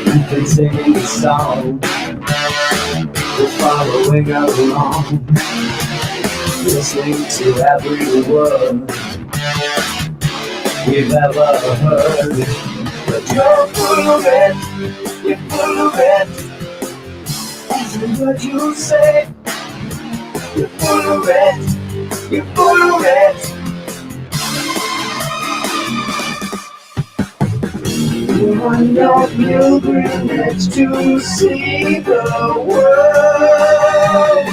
You've been singing the song, we're following along, listening to every word we've ever heard. But you're full of it, you're full of it. Every word you say, you're full of it, you're full of it. You're on your pilgrimage to see the world.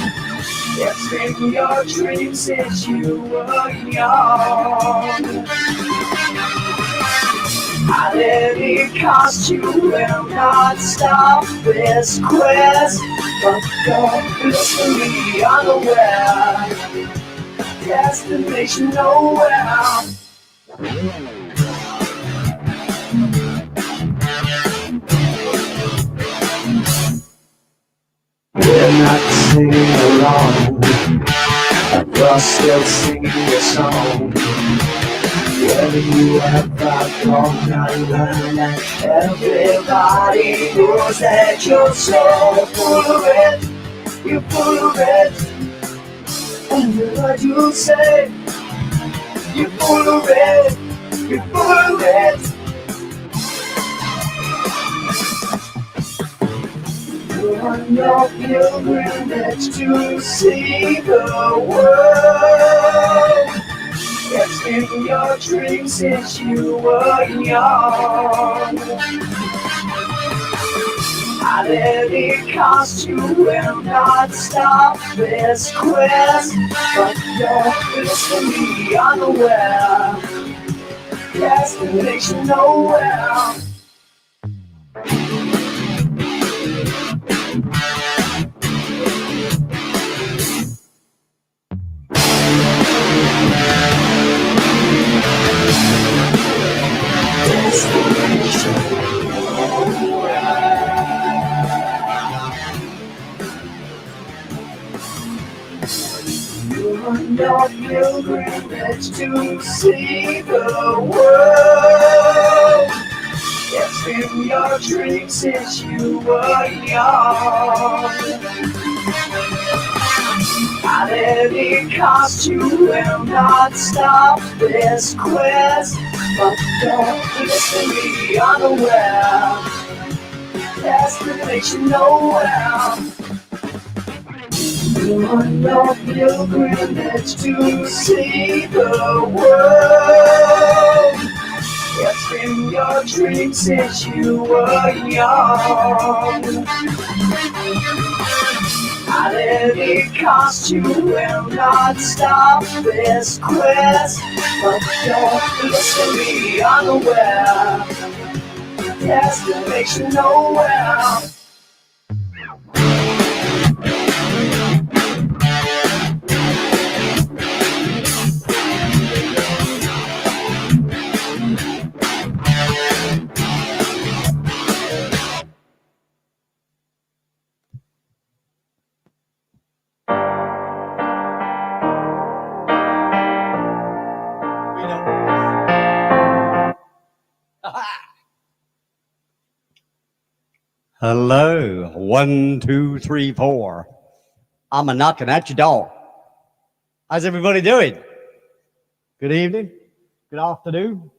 It's been your dream since you were young. At any cost you will not stop this quest, but don't blissfully unaware, destination nowhere. We're not singing along, you're still singing your song. Whether you have gone, I learned that everybody knows that you're so full of it, you're full of it. Every word you say, you're full of it, you're full of it. You're on your pilgrimage to see the world. It's been your dream since you were young. At any cost you will not stop this quest, but you're blissfully unaware, destination nowhere. You're on your pilgrimage to see the world. It's been your dream since you were young. At any cost you will not stop this quest, but don't blissfully unaware, destination nowhere. You're on your pilgrimage to see the world. It's been your dream since you were young. At any cost you will not stop this quest, but you're blissfully unaware, destination nowhere. Hello, 1, 2, 3, 4. I'm a knocking at your door. How's everybody doing? Good evening, good afternoon,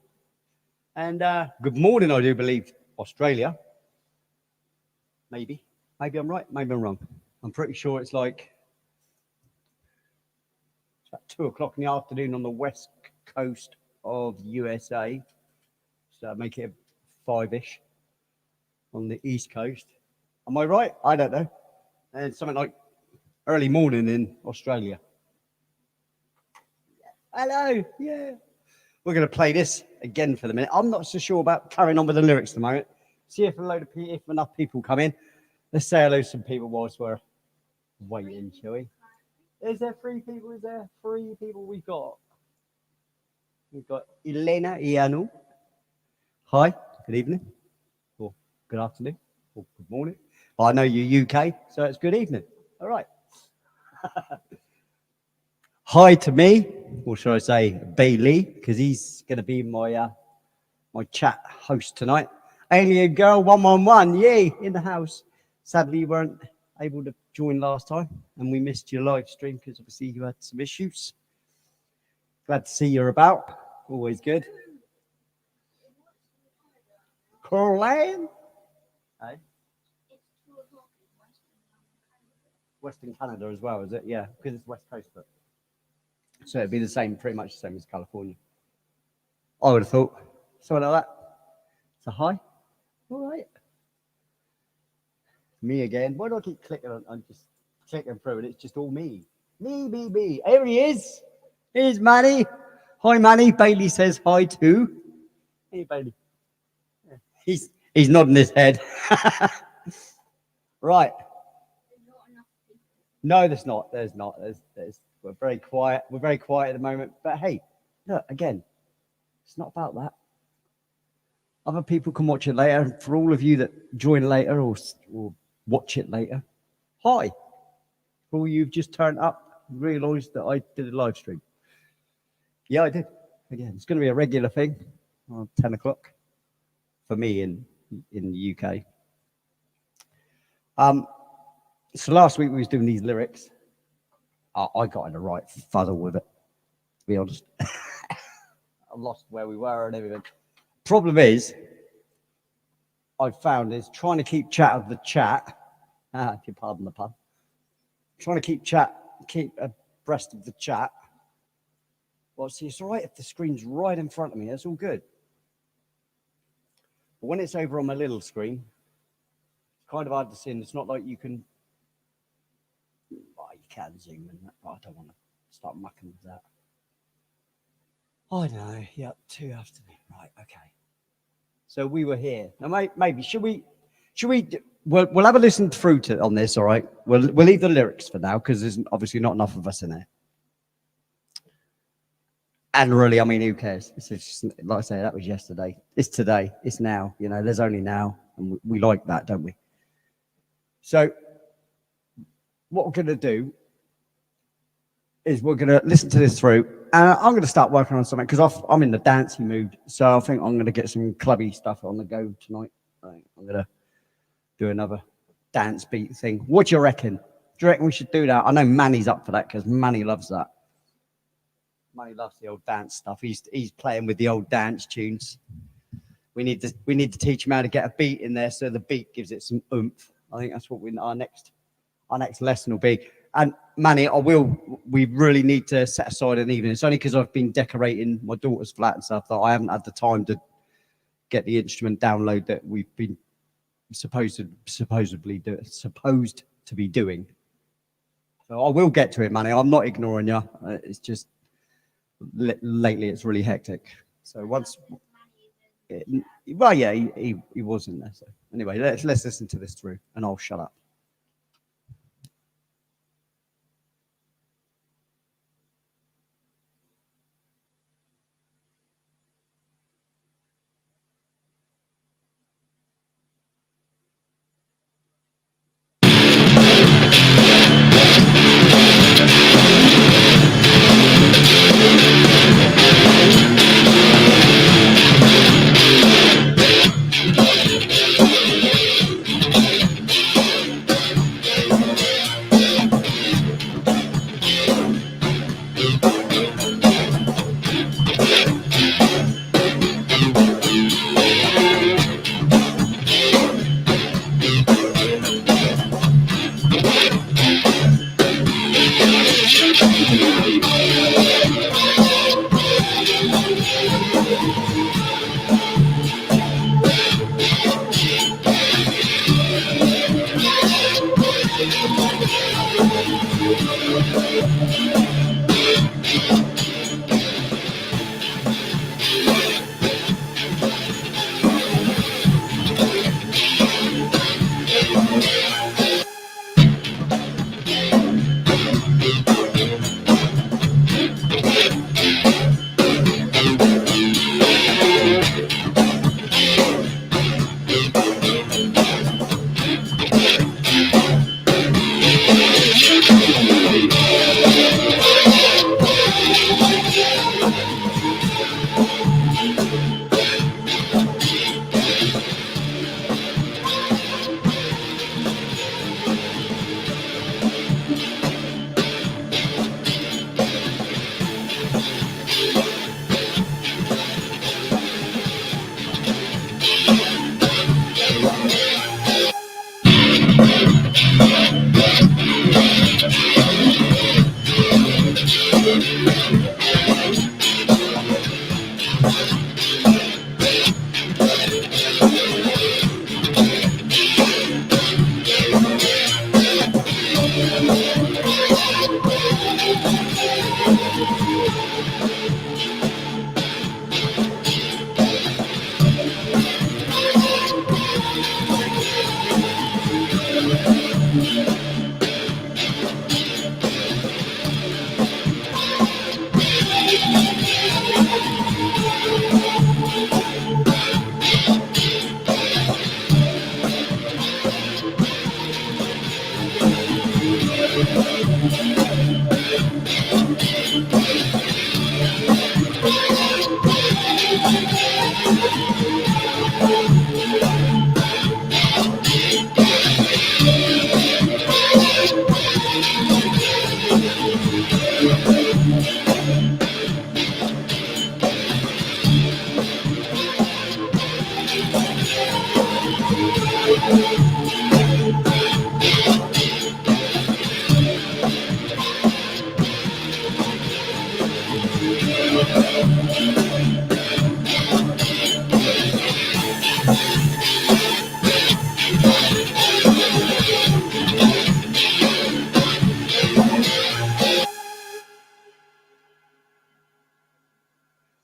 and good morning, I do believe, Australia. Maybe I'm right, maybe I'm wrong. I'm pretty sure it's like it's about 2 o'clock in the afternoon on the west coast of the USA. So make it 5-ish on the east coast. Am I right? I don't know. And something like early morning in Australia. Hello, yeah. We're going to play this again for the minute. I'm not so sure about carrying on with the lyrics at the moment. See if if enough people come in. Let's say hello to some people whilst we're waiting, shall we? Is there 3 people? Is there 3 people we've got? We've got Elena, ioannou. Hi, good evening. Or good afternoon. Or good morning. Well, I know you're UK, so it's good evening. All right. Hi to me. or should I say Bailey, because he's going to be my my chat host tonight. Alien Girl 111, yay, in the house. Sadly, you weren't able to join last time, and we missed your live stream because obviously you had some issues. Glad to see you're about. Always good. Corlan? Hey? Western Canada as well, is it? Yeah, because it's West Coast. But so it'd be the same, pretty much the same as California. I would have thought. Something like that. So hi. All right. Me again. Why do I keep clicking on? I'm just clicking through and it's just all me. Me. Here he is. Here's Manny. Hi, Manny. Bailey says hi too. Hey, Bailey. He's nodding his head. Right. No, there's not. There's not. We're very quiet. We're very quiet at the moment. But hey, look, again, it's not about that. Other people can watch it later. And for all of you that join later or watch it later, hi. For all you've just turned up, realised that I did a live stream. Yeah, I did. Again, it's going to be a regular thing on 10 o'clock for me in the UK. So last week we was doing these lyrics. I got in the right fuddle with it, to be honest. I lost where we were and everything. Problem is, I've found is trying to keep chat of the chat. If you pardon the pun. Trying to keep abreast of the chat. Well, see, it's all right if the screen's right in front of me. That's all good. But when it's over on my little screen, it's kind of hard to see. And it's not like you can. Well, you can zoom in. But I don't want to start mucking with that. I know. Yep, 2 afternoon. Right. Okay. So we were here. Now, maybe should we? We'll have a listen through to on this. All right. We'll leave the lyrics for now because there's obviously not enough of us in there. And really, I mean, who cares? It's just, like I say, that was yesterday. It's today. It's now. You know, there's only now, and we like that, don't we? So, what we're going to do is we're going to listen to this through, and I'm going to start working on something because I'm in the dancey mood. So I think I'm going to get some clubby stuff on the go tonight. I'm going to do another dance beat thing. What do you reckon? Do you reckon we should do that? I know Manny's up for that because Manny loves that. Manny loves the old dance stuff. He's playing with the old dance tunes. We need to teach him how to get a beat in there so the beat gives it some oomph. I think that's what our next lesson will be. And Manny, we really need to set aside an evening. It's only because I've been decorating my daughter's flat and stuff that I haven't had the time to get the instrument download that we've been supposed to be doing. So I will get to it, Manny. I'm not ignoring you. It's just lately it's really hectic. So once, well, yeah, he was in there. So anyway, let's listen to this through, and I'll shut up.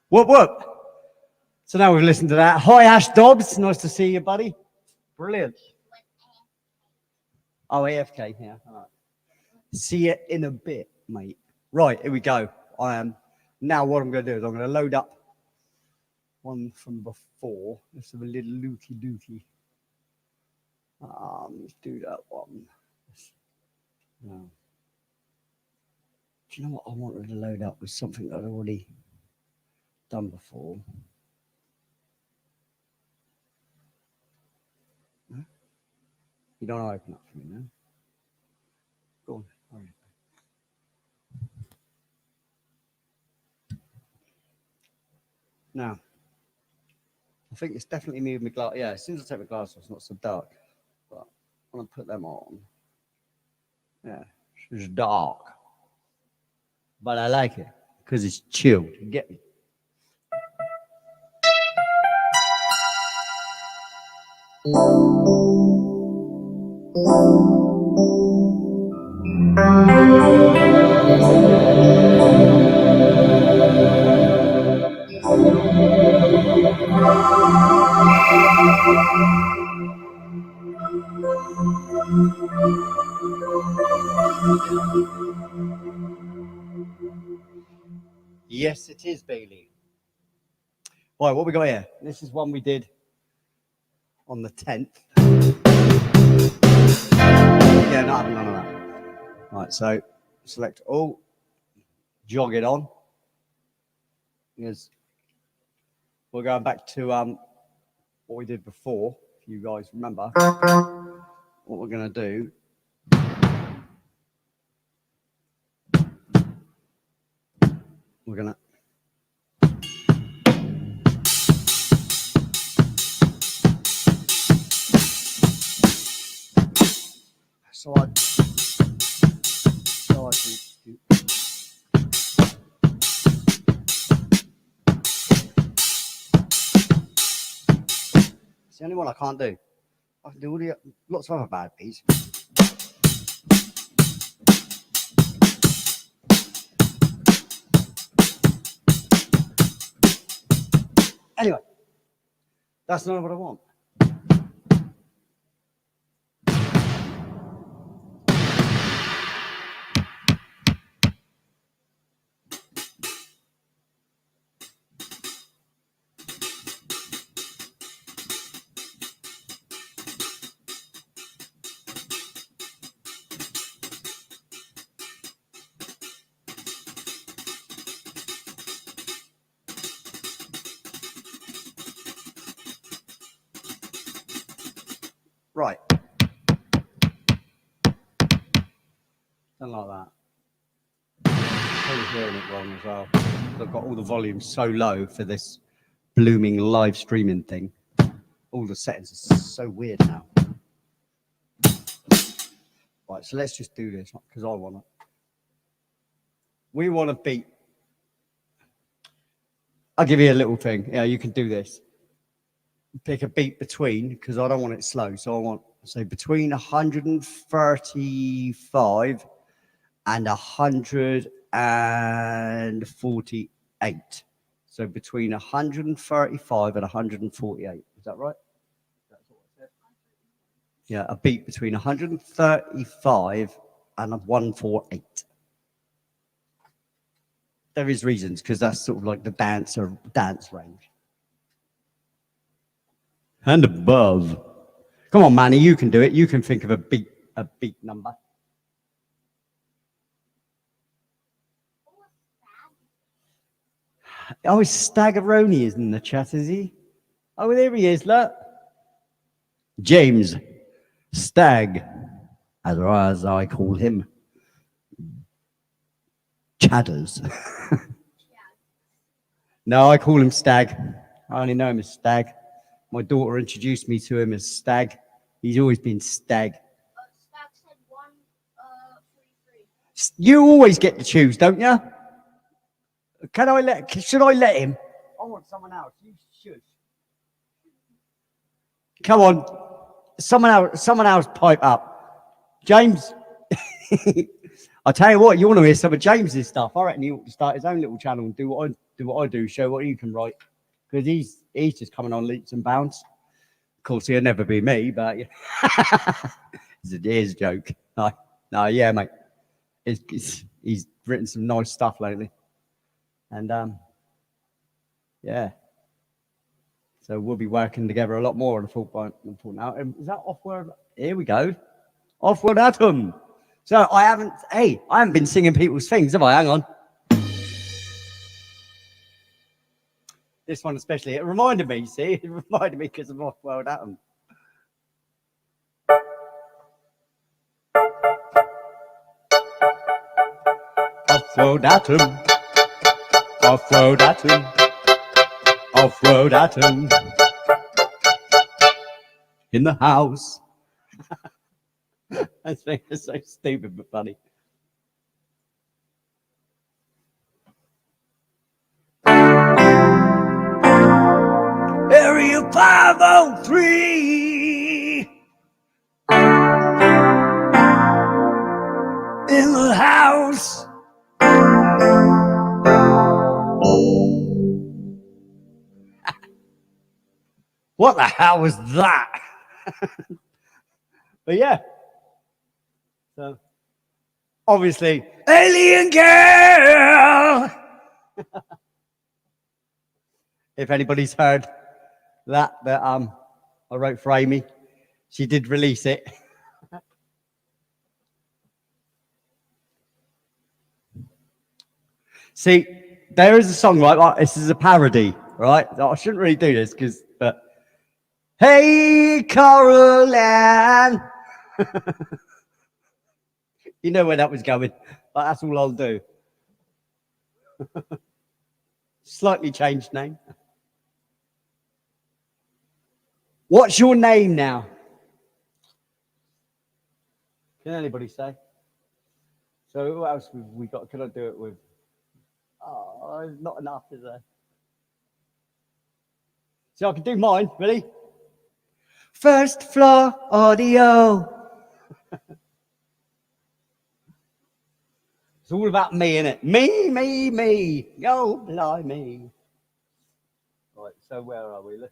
Whoop, whoop. So now we've listened to that. Hi, Ash Dobbs. Nice to see you, buddy. Brilliant. Oh, AFK, yeah. All right. See you in a bit, mate. Right, here we go. Now what I'm going to do is I'm going to load up one from before. Let's have a little looky dookie. Let's do that one. No. Do you know what I wanted to load up with something that I'd already done before? Huh? You don't want to open up for me, no? Go on. All right. Now, I think it's definitely me with my glass. Yeah, as soon as I take my glasses off, it's not so dark. But when I put them on, yeah, it's dark. But I like it because it's chilled. You get me? Yes, it is, Bailey. Right, what we got here? This is one we did on the 10th. Yeah, not having none of that. Right, so select all, jog it on. Because we're going back to what we did before, if you guys remember. What we're going to do. We're going to. So I do. It's the only one I can't do. I can do all the lots of other bad beats. Anyway, that's not what I want. Right. Something like that. Probably hearing it wrong as well. I've got all the volume so low for this blooming live streaming thing. All the settings are so weird now. Right, so let's just do this because I want it. We want a beat I'll give you a little thing. Yeah, you can do this. Pick a beat between, because I don't want it slow. So I want, say, between 135 and 148. So between 135 and 148. Is that right? That's what I said. Yeah, a beat between 135 and 148. There is reasons, because that's sort of like the dance range. And above. Come on, Manny, you can do it. You can think of a beat number. Oh, Staggeroni is in the chat, is he? Oh, there he is, look. James Stag, as I call him. Chadders. No, I call him Stag. I only know him as Stag. My daughter introduced me to him as Stag. He's always been Stag. Stag said 143. You always get to choose, don't you? Should I let him? I want someone else. You should. Come on. Someone else pipe up. James. I'll tell you what, you want to hear some of James's stuff. I reckon he ought to start his own little channel and do what I do, show what he can write. Because he's just coming on leaps and bounds. Of course, he'll never be me, but yeah. It's a joke. No, yeah, mate. He's written some nice stuff lately. And yeah. So we'll be working together a lot more on the full now. Is that Off-World? Here we go. Off-World Atom. So I haven't been singing people's things, have I? Hang on. This one especially. It reminded me, see? It reminded me because of Off-World Atom. Off-World Atom. Off-World Atom. Off-World Atom. In the house. I think it's so stupid but funny. Area 503 in the house. What the hell was that? But yeah. So obviously, Alien Girl. If anybody's heard that I wrote for Amy, she did release it. See, there is a song, right? This is a parody, right? I shouldn't really do this but hey, Caroline. You know where that was going, but that's all I'll do. Slightly changed name. What's your name now? Can anybody say? So who else have we got? Can I do it with? Oh, not enough, is there? So I can do mine, ready? First floor audio. It's all about me, innit? Me. Go blimey. Right, so where are we?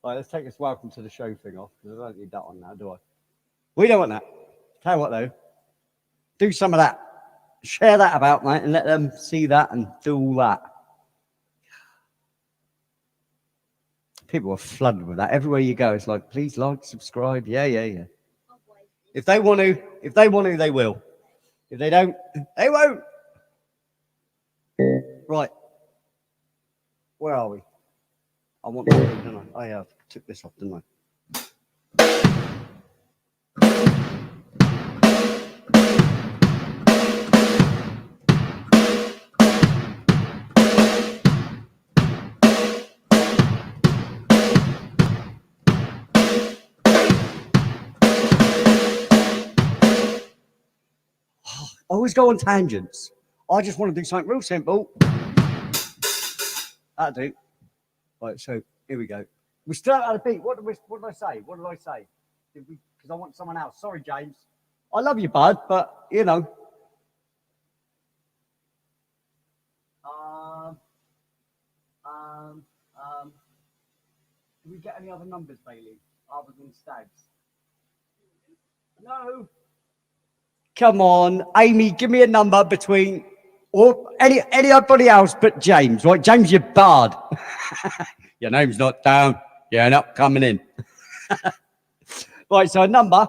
Right, let's take this welcome to the show thing off, because I don't need that one now, do I? We don't want that. Tell you what, though. Do some of that. Share that about, mate, and let them see that and do all that. People are flooded with that. Everywhere you go, it's like, please like, subscribe. Yeah. If they want to, they will. If they don't, they won't. Right. Where are we? I want to, don't I? I took this off, didn't I? I always go on tangents. I just want to do something real simple. That'll do. Right, so here we go. We still out of the beat. What did I say? What did I say? Because I want someone else. Sorry, James. I love you, bud, but you know. Do we get any other numbers, Bailey, other than Stags? No. Come on, Amy, give me a number between or anybody else but James, right? James, you're barred. Your name's not down. You're not coming in. Right, so a number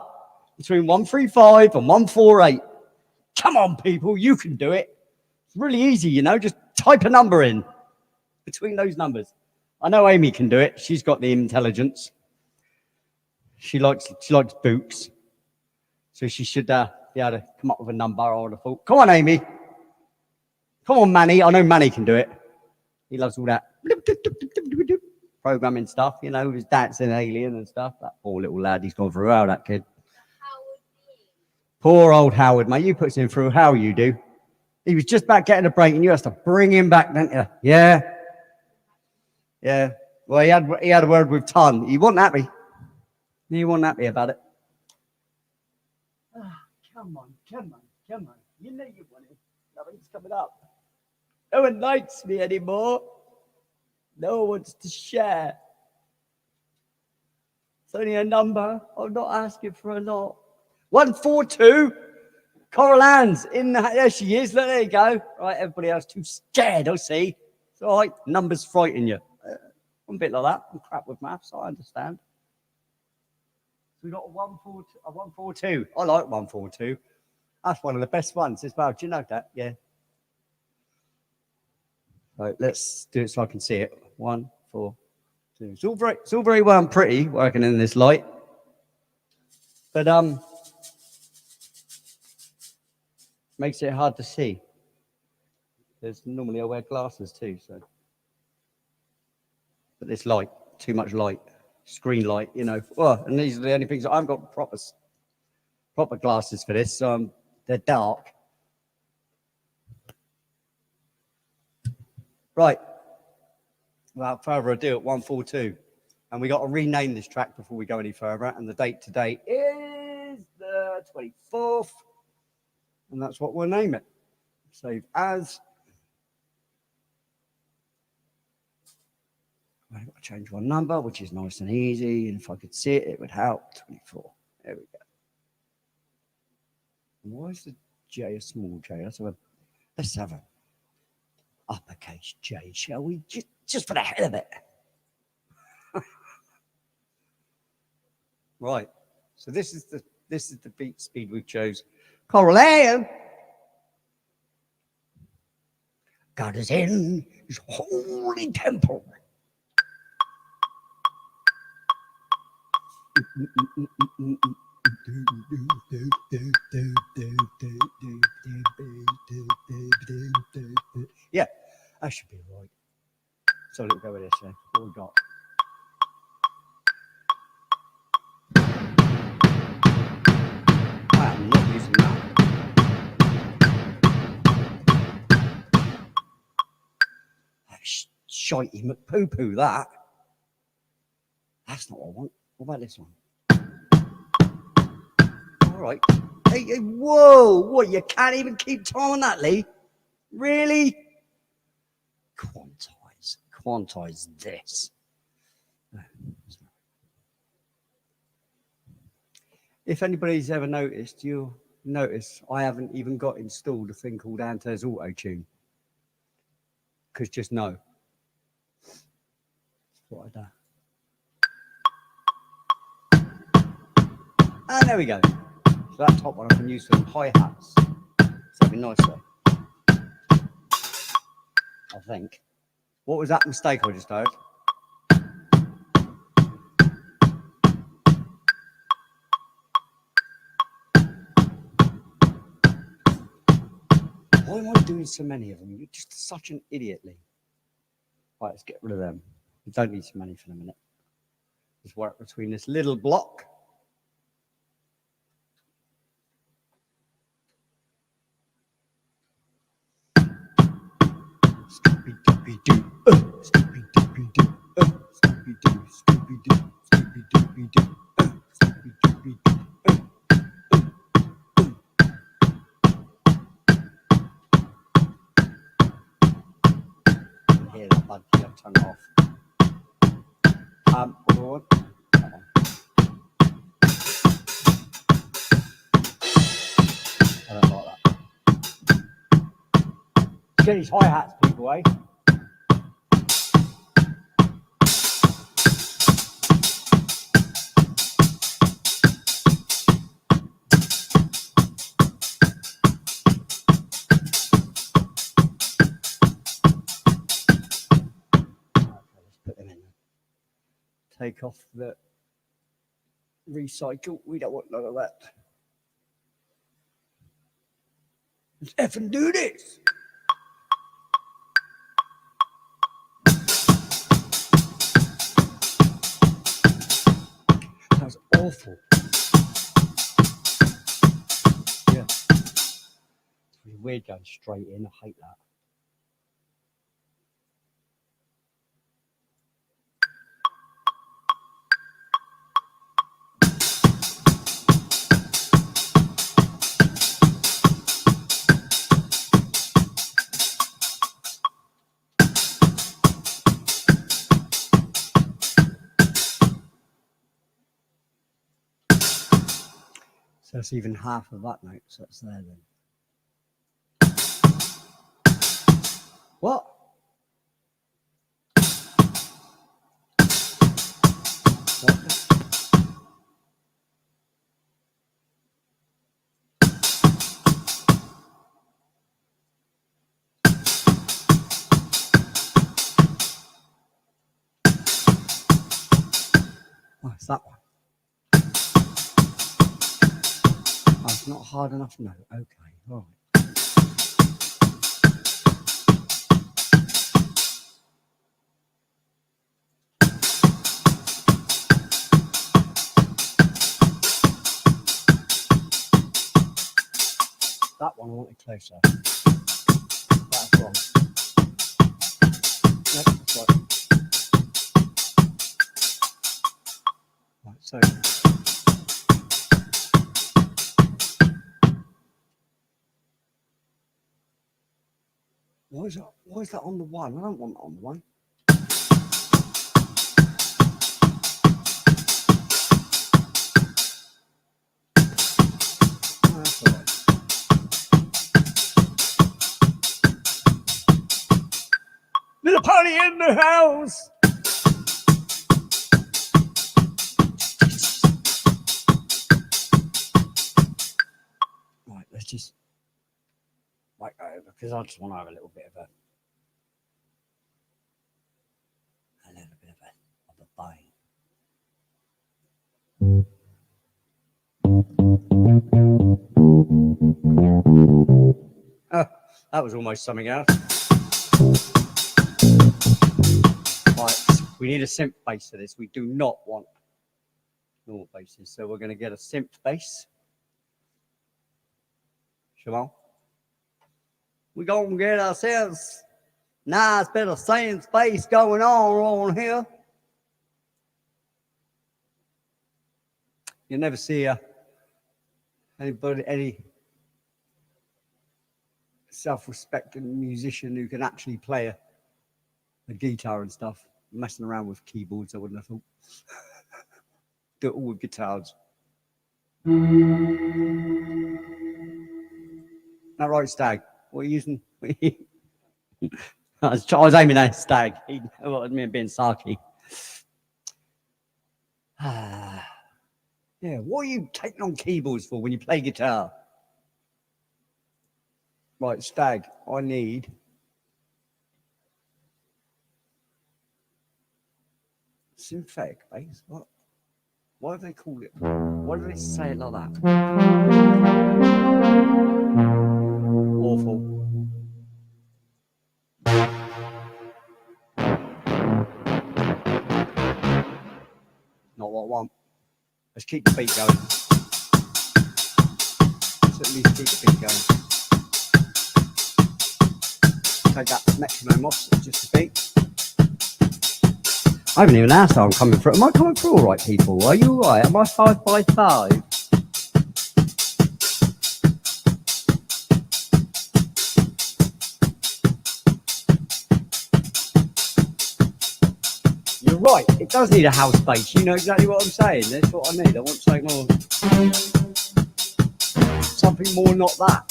between 135 and 148. Come on, people, you can do it. It's really easy, you know, just type a number in between those numbers. I know Amy can do it. She's got the intelligence. She likes books. So she should be able to come up with a number, I would have thought. Come on, Amy. Come on, Manny. I know Manny can do it. He loves all that programming stuff, you know, his dancing alien and stuff. That poor little lad, he's gone through hell, that kid. Poor old Howard, mate. You put him through hell, you do. He was just about getting a break and you have to bring him back, didn't you? Yeah. Yeah. Well, he had a word with Ton. He wasn't happy. He wasn't happy about it. Oh, come on. You know you want it. Nothing's coming up. No one likes me anymore. No one wants to share. It's only a number. I'm not asking for a lot. 142. Coral Ann's in there she is. Look, there you go. Right, everybody else too scared, I see. It's all right. Numbers frighten you. I'm a bit like that. I'm crap with maths, I understand. We got a 142. I like 142. That's one of the best ones as well. Do you know that? Yeah. Right, let's do it so I can see it. 1, 4, 2. It's all very well and pretty working in this light, but makes it hard to see. There's normally I wear glasses too, so. But this light, too much light, screen light, you know. Oh, and these are the only things that I've got proper glasses for this. So they're dark. Right. Without further ado, at 142. And we got to rename this track before we go any further. And the date today is the 24th. And that's what we'll name it. Save as. I've got to change one number, which is nice and easy. And if I could see it, it would help. 24. There we go. And why is the J a small J? Let's have a uppercase J, shall we? Just for the hell of it. Right. So this is the beat speed we chose. Coral Ann. God is in his holy temple. Yeah, that should be right. So let's go with this then. What we got? I'm not using that. That's shitey McPoo-poo, that. That's not what I want. What about this one? All right. Hey, whoa, what, you can't even keep time on that, Lee? Really? Quantize this. If anybody's ever noticed, you'll notice I haven't even got installed a thing called Antes Auto Tune. Because just no. That's what I do. And there we go. So that top one I can use for some hi-hats. So that'd be nicer. I think. What was that mistake I just heard? Why am I doing so many of them? You're just such an idiot, Lee. Right, let's get rid of them. We don't need so many for a minute. Just work between this little block. Scooby-Doo, Scooby-Dooby-Doo, Scooby-Doo, Scooby-Doo, Scooby-Dooby-Doo, Scooby-Dooby-Doo. Hear that bud, you have to turn it off. What do I want? That one. I don't like that. Get these hi-hats, people, eh? Put them in. Take off the recycle. We don't want none of that. Let's effing do this. That was awful. Yeah. It's really weird going straight in. I hate that. So that's even half of that note, so that's there then. What? Oh, it's that one. Oh, it's not hard enough note. Okay, all right. That one I want it closer. That's wrong. Nope, that's right. Right, so. Why is that on the one? I don't want that on the one. Oh, that's all right. Little party in the house. Right, let's just right over because I just want to have a little bit of a bang. Oh, that was almost something else. Right, we need a synth bass for this. We do not want normal basses, so we're going to get a synth bass. Jamal, we're going to get ourselves nice bit of synth bass going on here. You never see any self-respecting musician who can actually play a guitar and stuff. Messing around with keyboards, I wouldn't have thought. Do it all with guitars. That right, Stag? What are you using? I was aiming at Stag. He wanted me being sarky. Yeah, what are you taking on keyboards for when you play guitar? Right, Stag, I need synthetic bass. What? Why do they call it? Why do they say it like that? Awful. Not what I want. Let's keep the beat going. Let's at least keep the beat going. take that metronome off just a bit. I haven't even asked how I'm coming through. Am I coming through all right, people? Are you all right? Am I 5x5? You're right. It does need a house bass. You know exactly what I'm saying. That's what I need. I want something more. Something more, not that.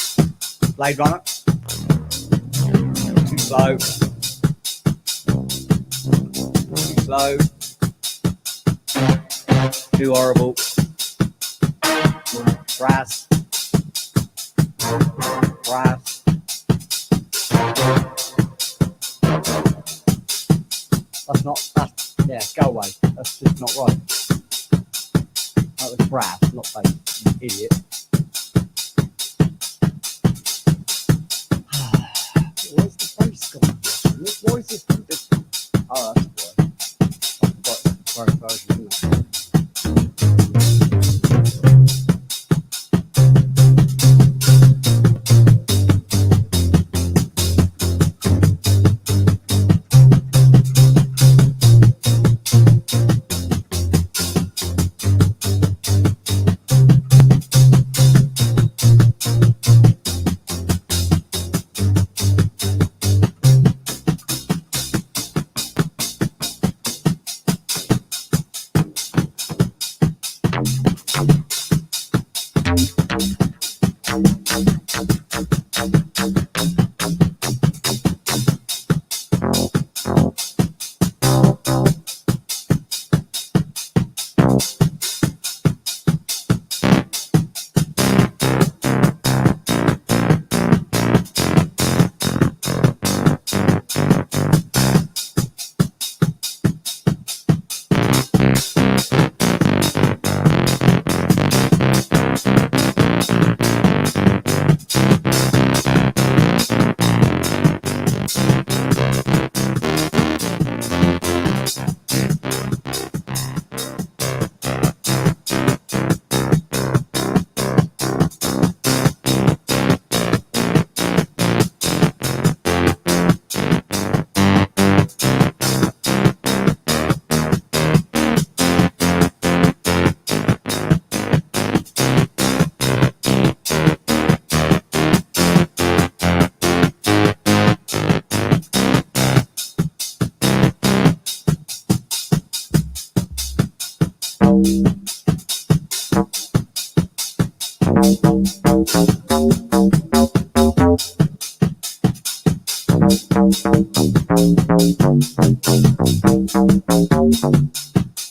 Blade Runner. Too slow. Too slow. Too horrible. Brass. Brass. That's not, that's, yeah, go away. That's just not right. That was brass, not bass, you idiot. Where's the bass gone? Why is this one different? Oh, that's why. I forgot the current version, isn't it?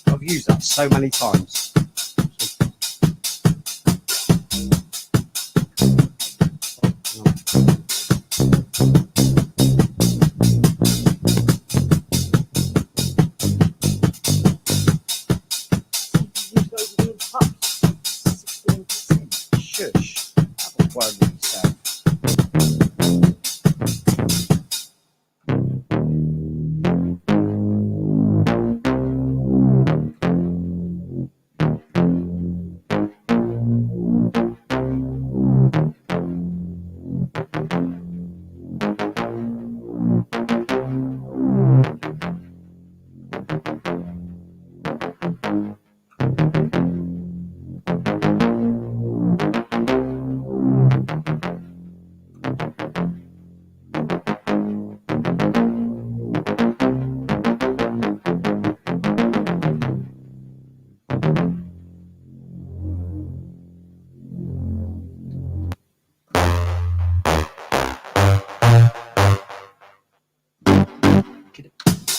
I've used that so many times. Shush. Have a word with yourself.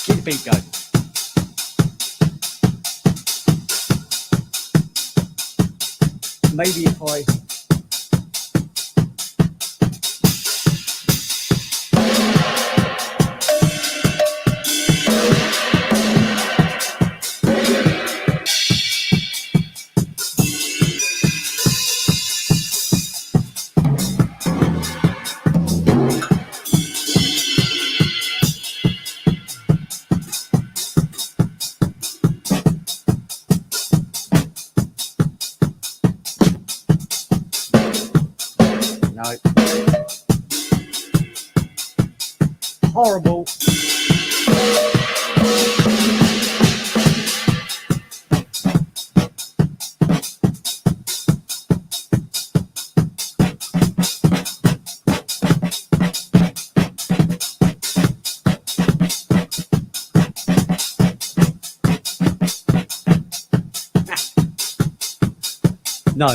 Keep the beat going. Maybe if I horrible. No.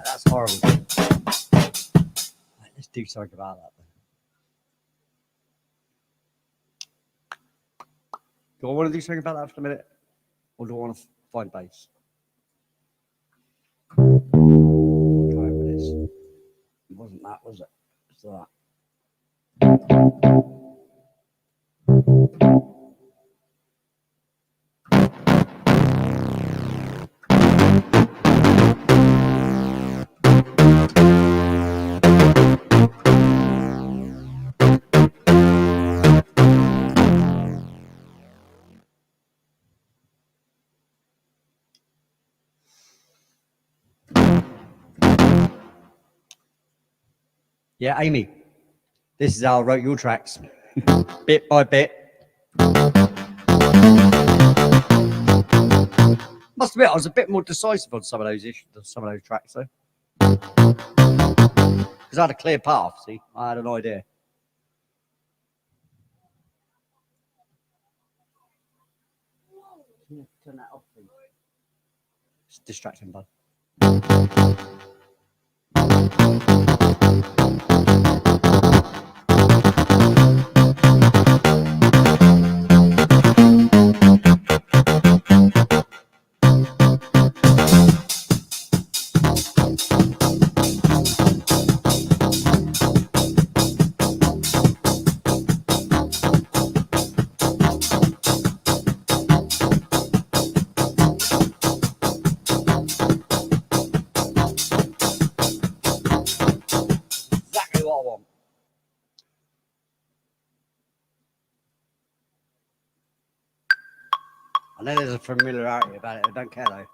That's horrible. Right, let's do something about that. Do I want to do something about that for a minute? Or do I want to find bass? Go over this. It wasn't that, was it? It's that. Yeah, Amy, this is how I wrote your tracks, bit by bit. Must admit, I was a bit more decisive on some of those issues, some of those tracks, though, because I had a clear path. See, I had an idea. Turn that off, please. It's distracting, bud. Exactly what I want. I know there's a familiarity about it. I don't care though.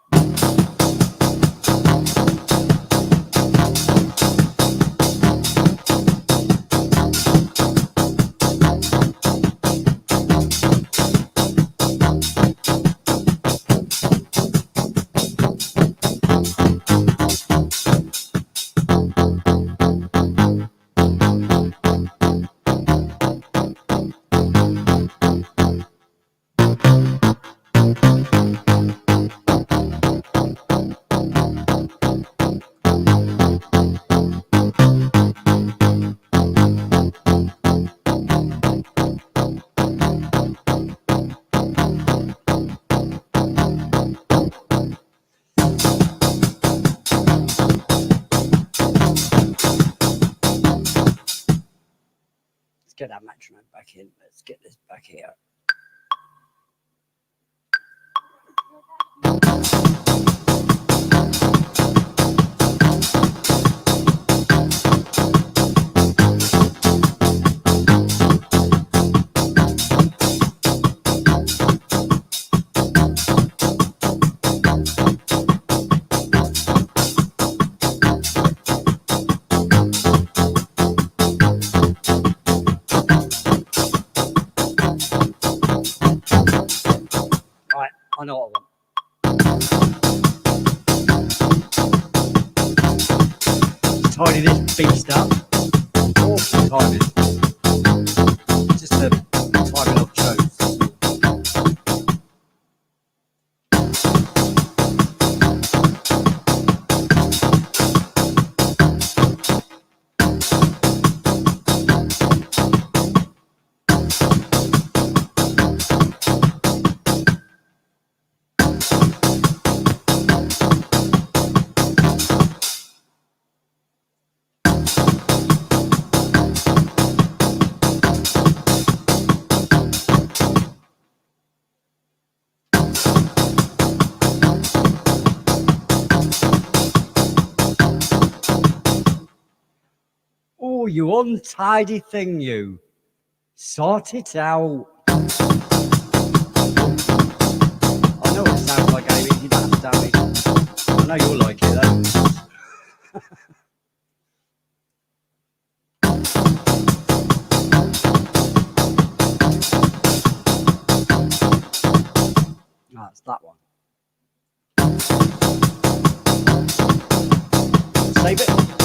Get that metronome back in. Let's get this back here. I know what I want. Tidy this beast up. Awesome timing. Just a timing of shows. Oh, you untidy thing, you. Sort it out. I know what it sounds like, Amy. You don't have to tell me. I know you'll like it, though. That's that one. Save it.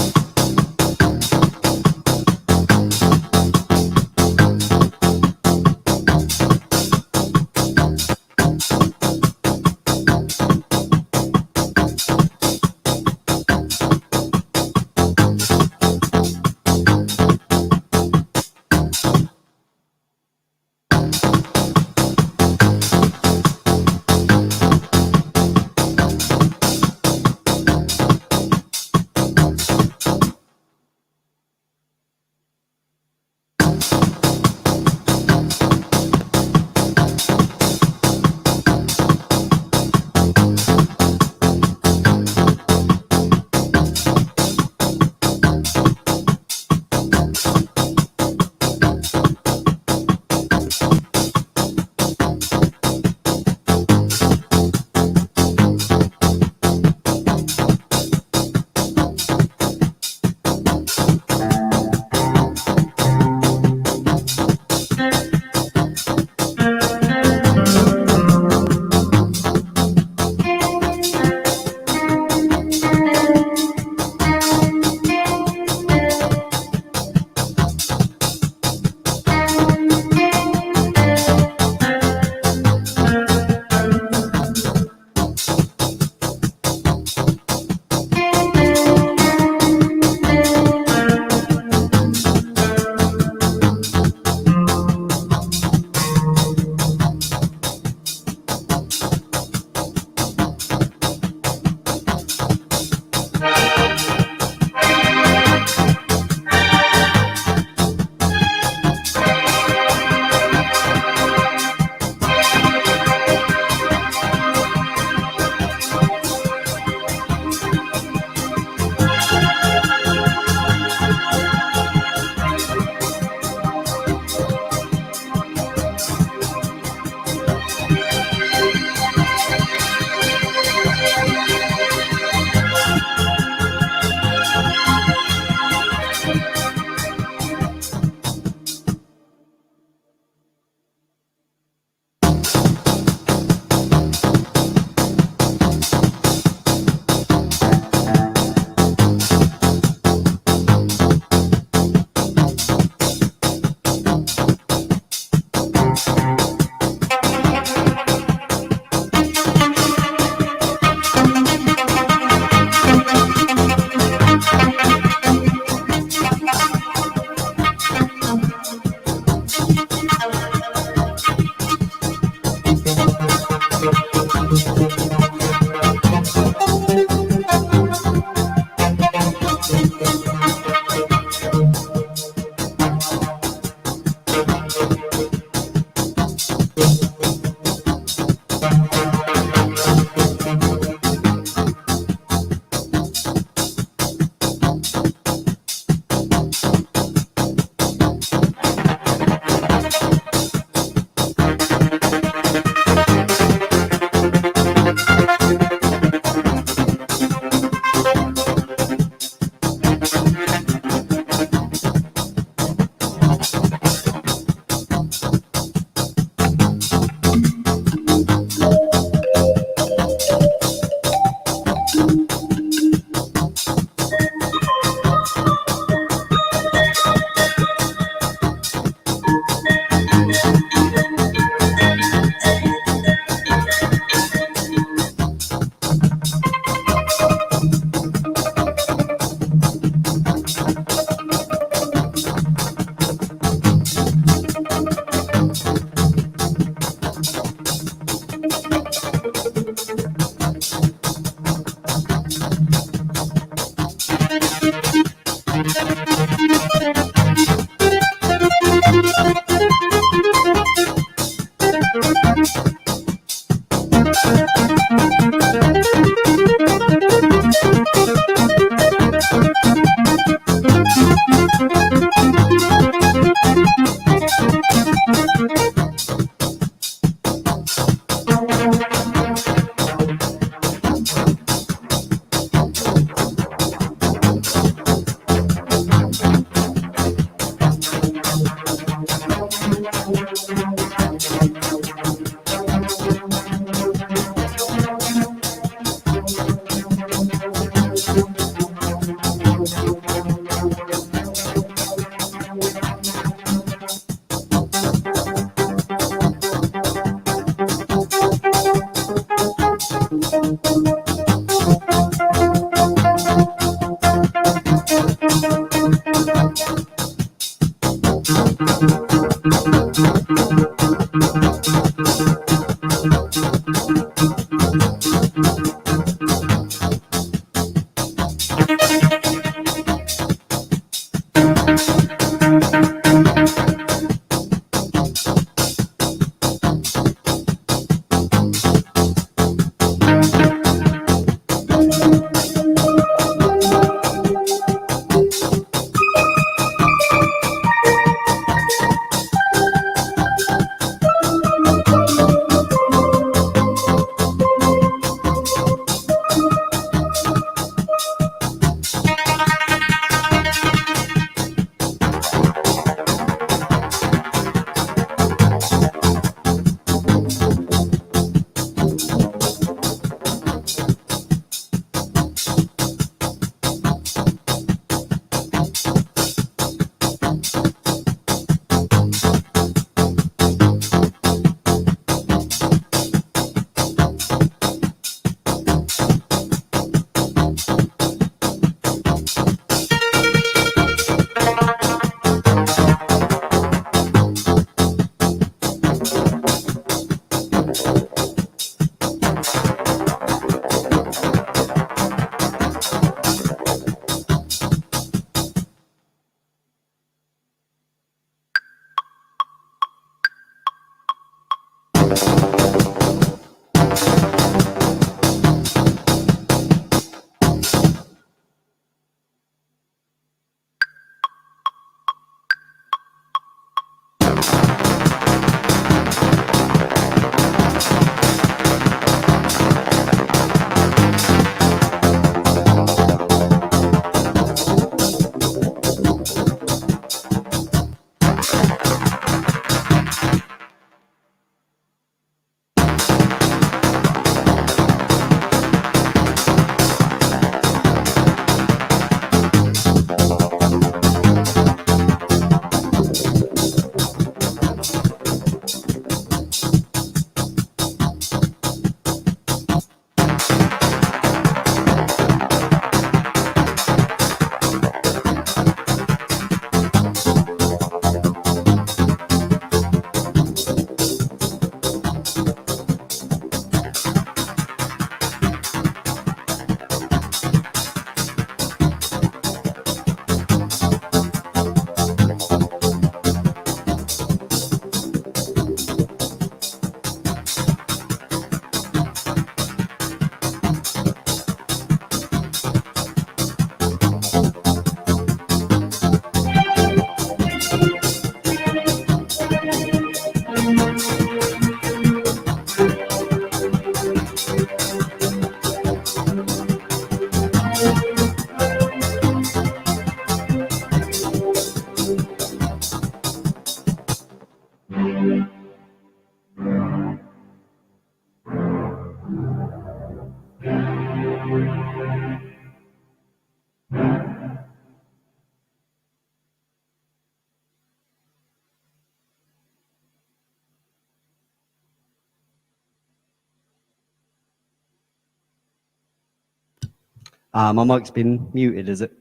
My mic's been muted, is it?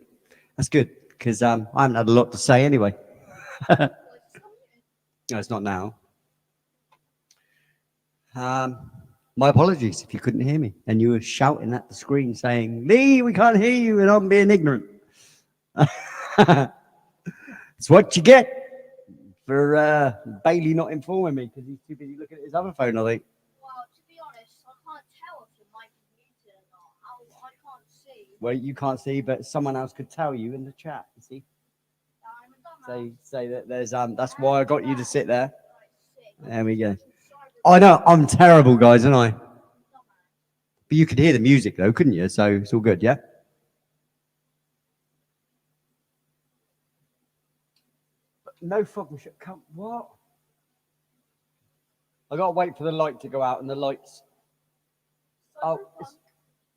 That's good because I haven't had a lot to say anyway. No, it's not now. My apologies if you couldn't hear me and you were shouting at the screen saying, "Lee, we can't hear you," and I'm being ignorant. It's what you get for Bailey not informing me because he's too busy looking at his other phone, I think. Well, to be honest, I can't tell if your mic is muted or not. I can't see. Well, you can't see, but someone else could tell you in the chat. You see, I'm a dumbass. say that there's That's why I got you to sit there. Right, sick. There we go. I know I'm terrible, guys, aren't I? Dumbass. But you could hear the music though, couldn't you? So it's all good, yeah. But no fucking shit. Come, what? I gotta wait for the light to go out, and the lights. Oh, it's,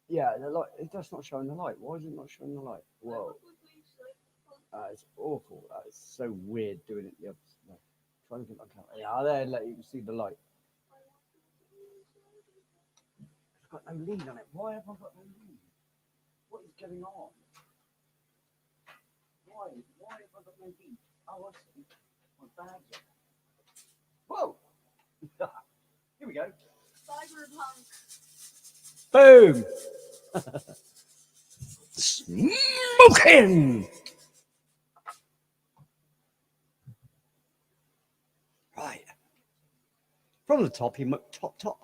yeah, the light. That's not showing the light. Why is it not showing the light? Whoa, it's awful. That is so weird doing it the other way. Trying to get my camera. Yeah, there, let you can see the light. It's got no lead on it. Why have I got no lead? What is going on? Why have I got no lead? Oh, I see. My bag's on. Whoa! Here we go. Cyberpunk. Boom! Smoking! Right. From the top, you top.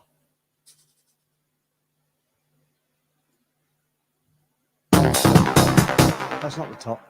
That's not the top.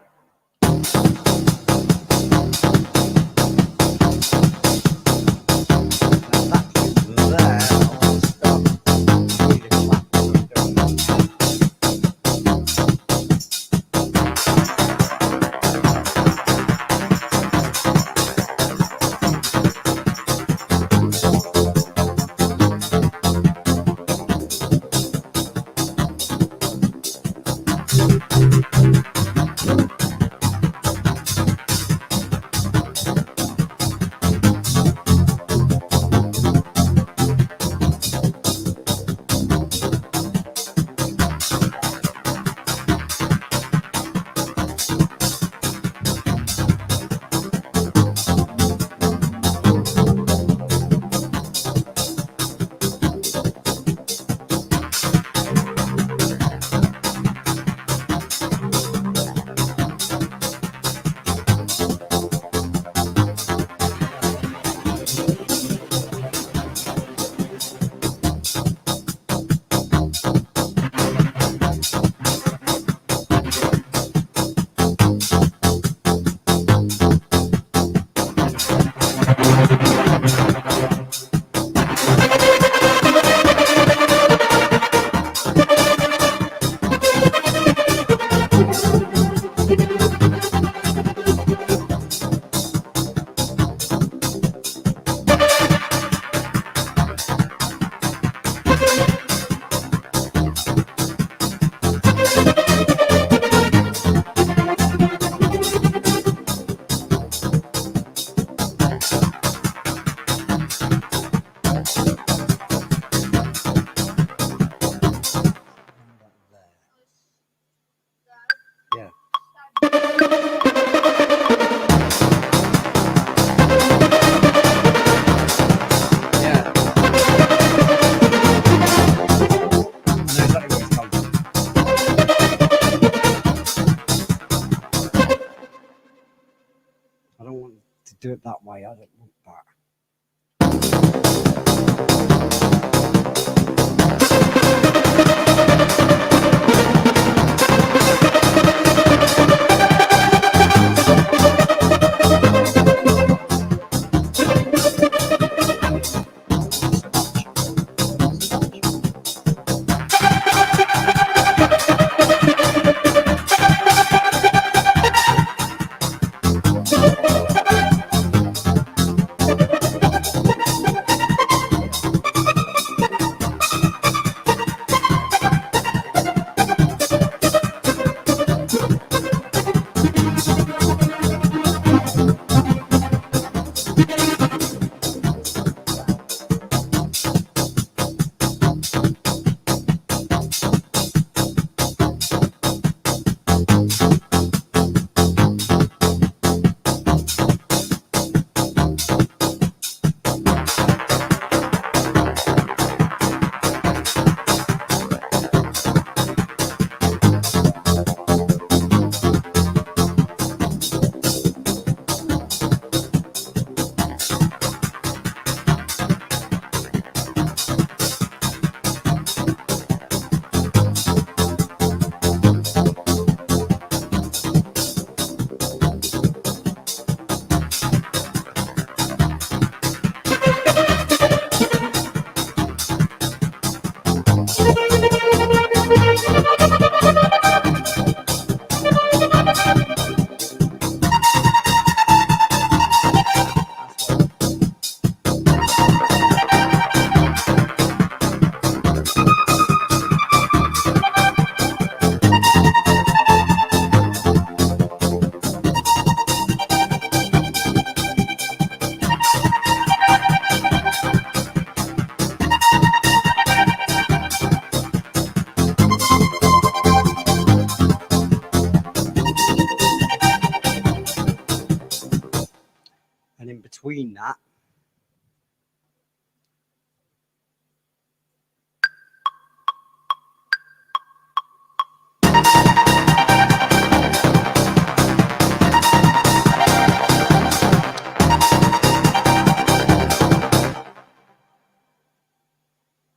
Do it that way. I don't want that. and in between that,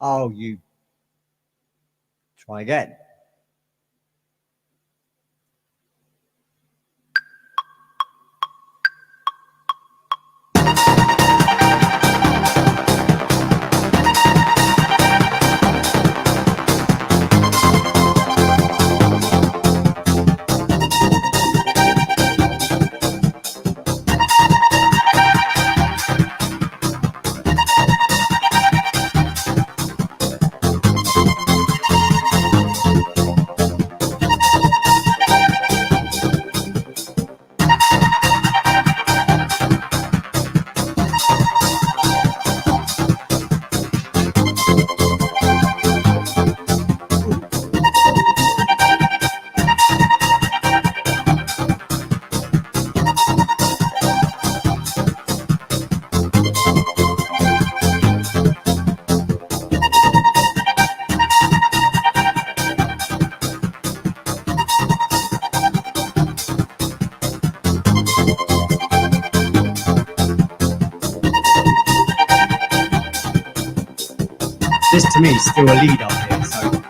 oh, you try again. This to me is still a lead up here, so.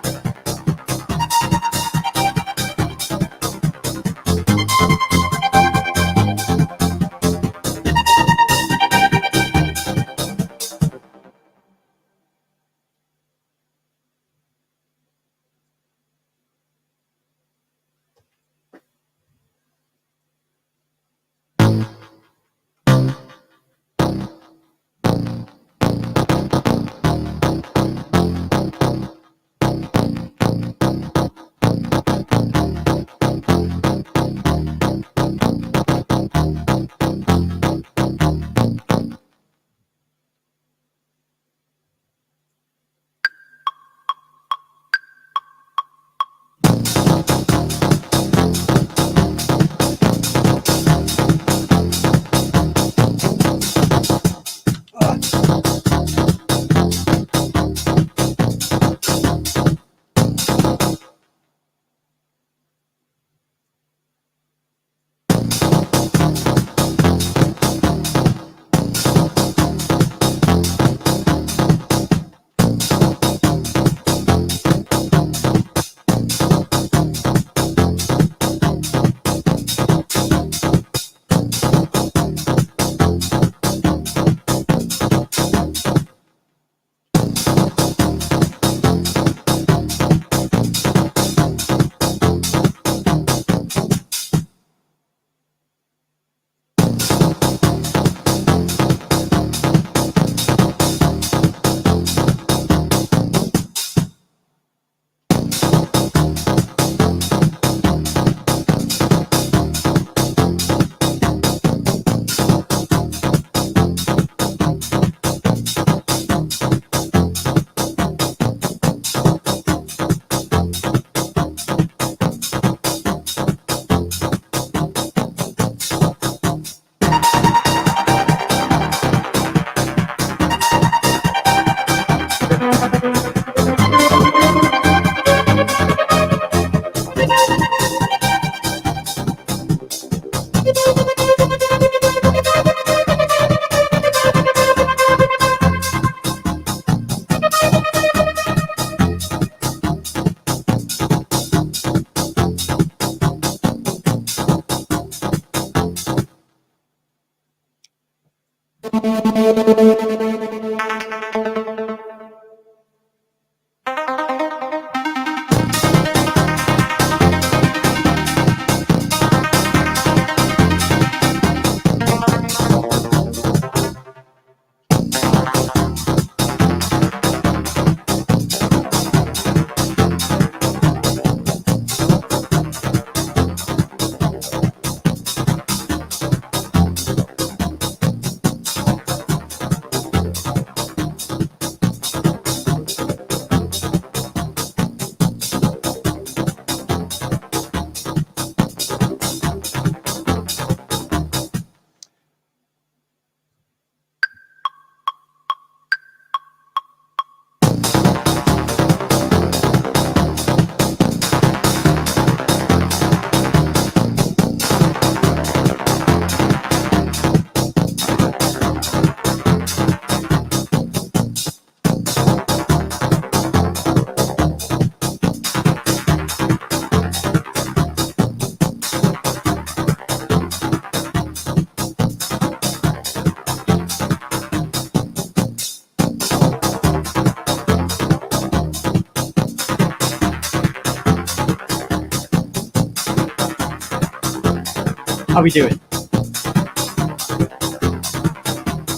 How we doing?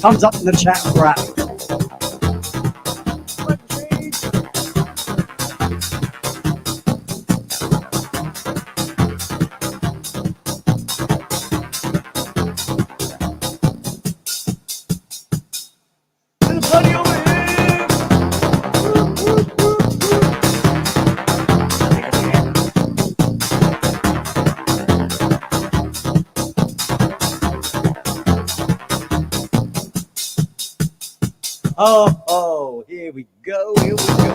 Thumbs up in the chat, rap. Oh, here we go, here we go.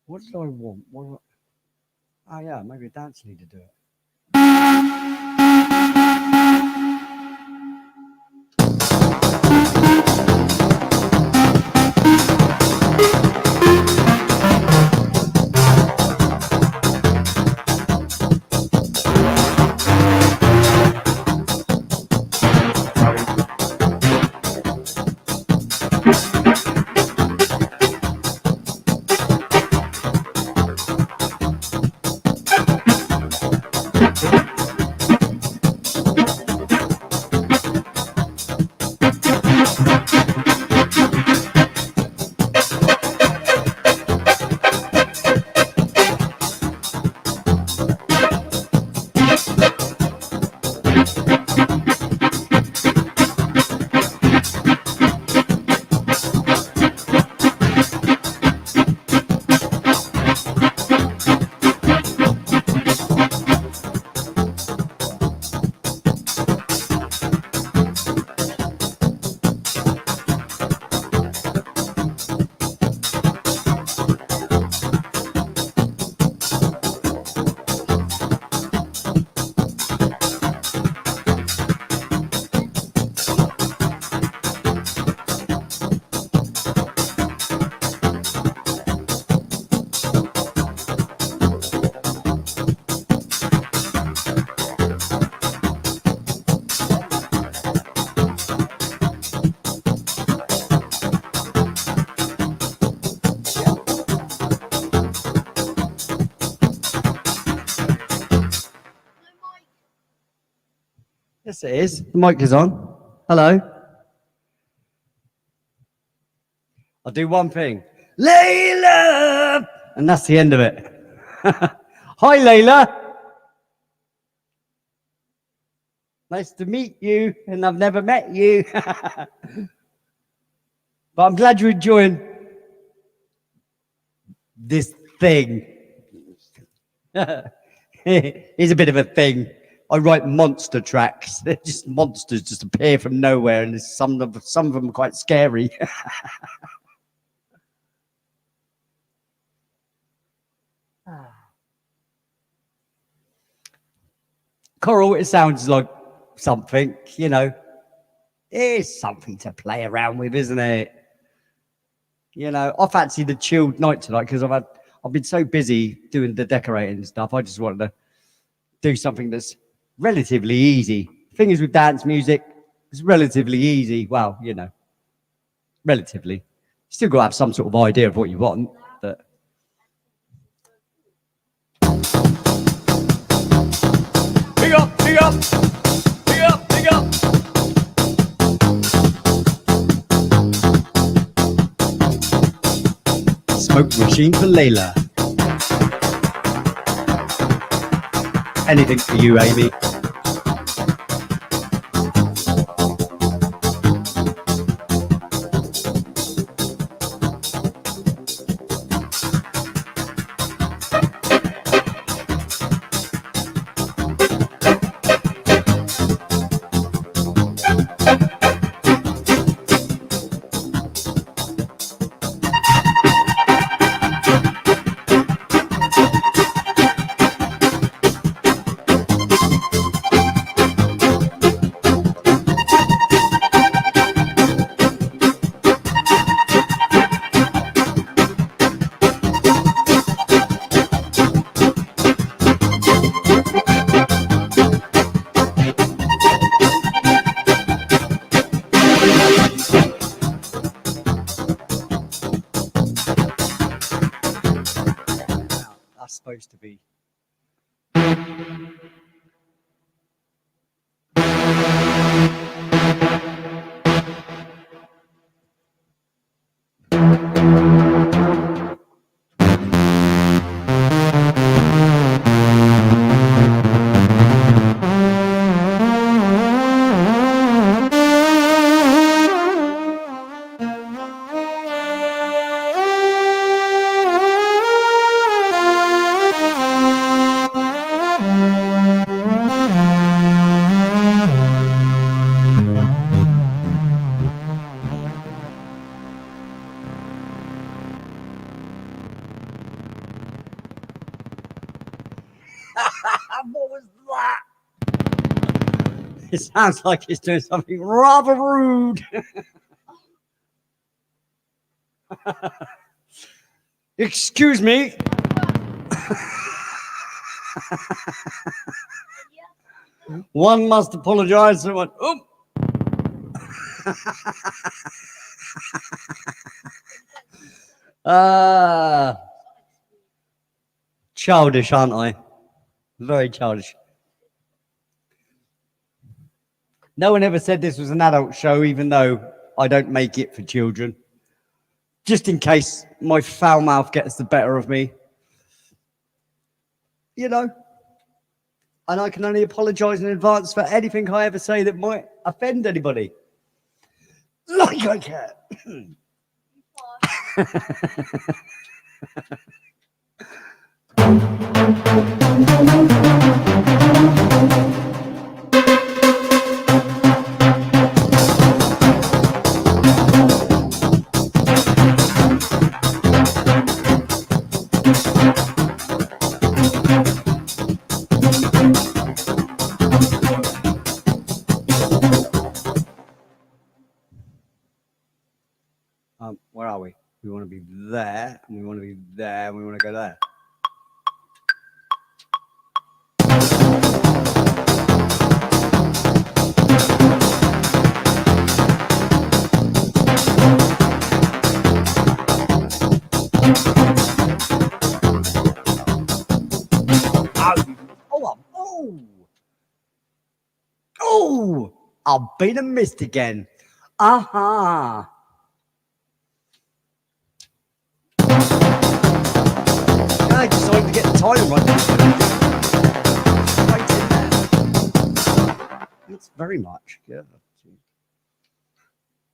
What did I want? Oh yeah, maybe a dance leader do it. Yes, it is. The mic is on. Hello. I'll do one thing. Layla! And that's the end of it. Hi, Layla. Nice to meet you, and I've never met you. But I'm glad you're enjoying this thing. It's a bit of a thing. I write monster tracks. They're just monsters just appear from nowhere, and some of them are quite scary. Coral, it sounds like something, you know. It's something to play around with, isn't it? You know, I fancy the chilled night tonight because I've been so busy doing the decorating and stuff. I just wanted to do something that's relatively easy. The thing is with dance music, it's relatively easy. Well, you know, relatively. You still got to have some sort of idea of what you want, but. Big up, big up, big up, big up. Smoke machine for Layla. Anything for you, Amy. are supposed to be. What was that? It sounds like it's doing something rather rude. Excuse me. One must apologize to one. Oh. Childish, aren't I? Very childish. No one ever said this was an adult show, even though I don't make it for children. Just in case my foul mouth gets the better of me. You know. And I can only apologise in advance for anything I ever say that might offend anybody. Like I can. Where are we? We want to be there, and we want to be there, and we want to go there. Oh, I've been and missed again. Aha. I decided to get the time right. Thanks very much. Yeah.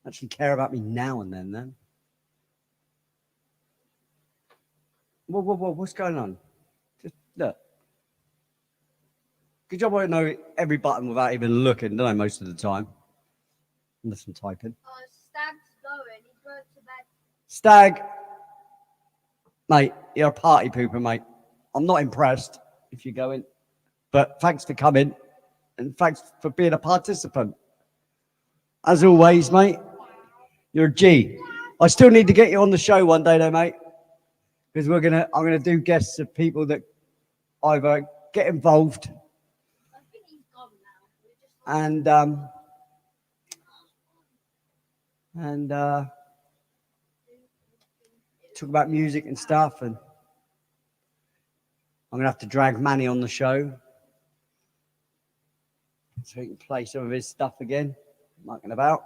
Actually care about me now and then. Whoa, what's going on? Just look. Good job I know every button without even looking, don't I, most of the time? Unless I'm typing. Stag's going. He's going to bed. Stag. Mate, you're a party pooper, mate. I'm not impressed if you're going. But thanks for coming. And thanks for being a participant. As always, mate, you're a G. I still need to get you on the show one day, though, mate. Because I'm gonna do guests of people that either get involved and talk about music and stuff, and I'm gonna have to drag Manny on the show so he can play some of his stuff again, mucking about.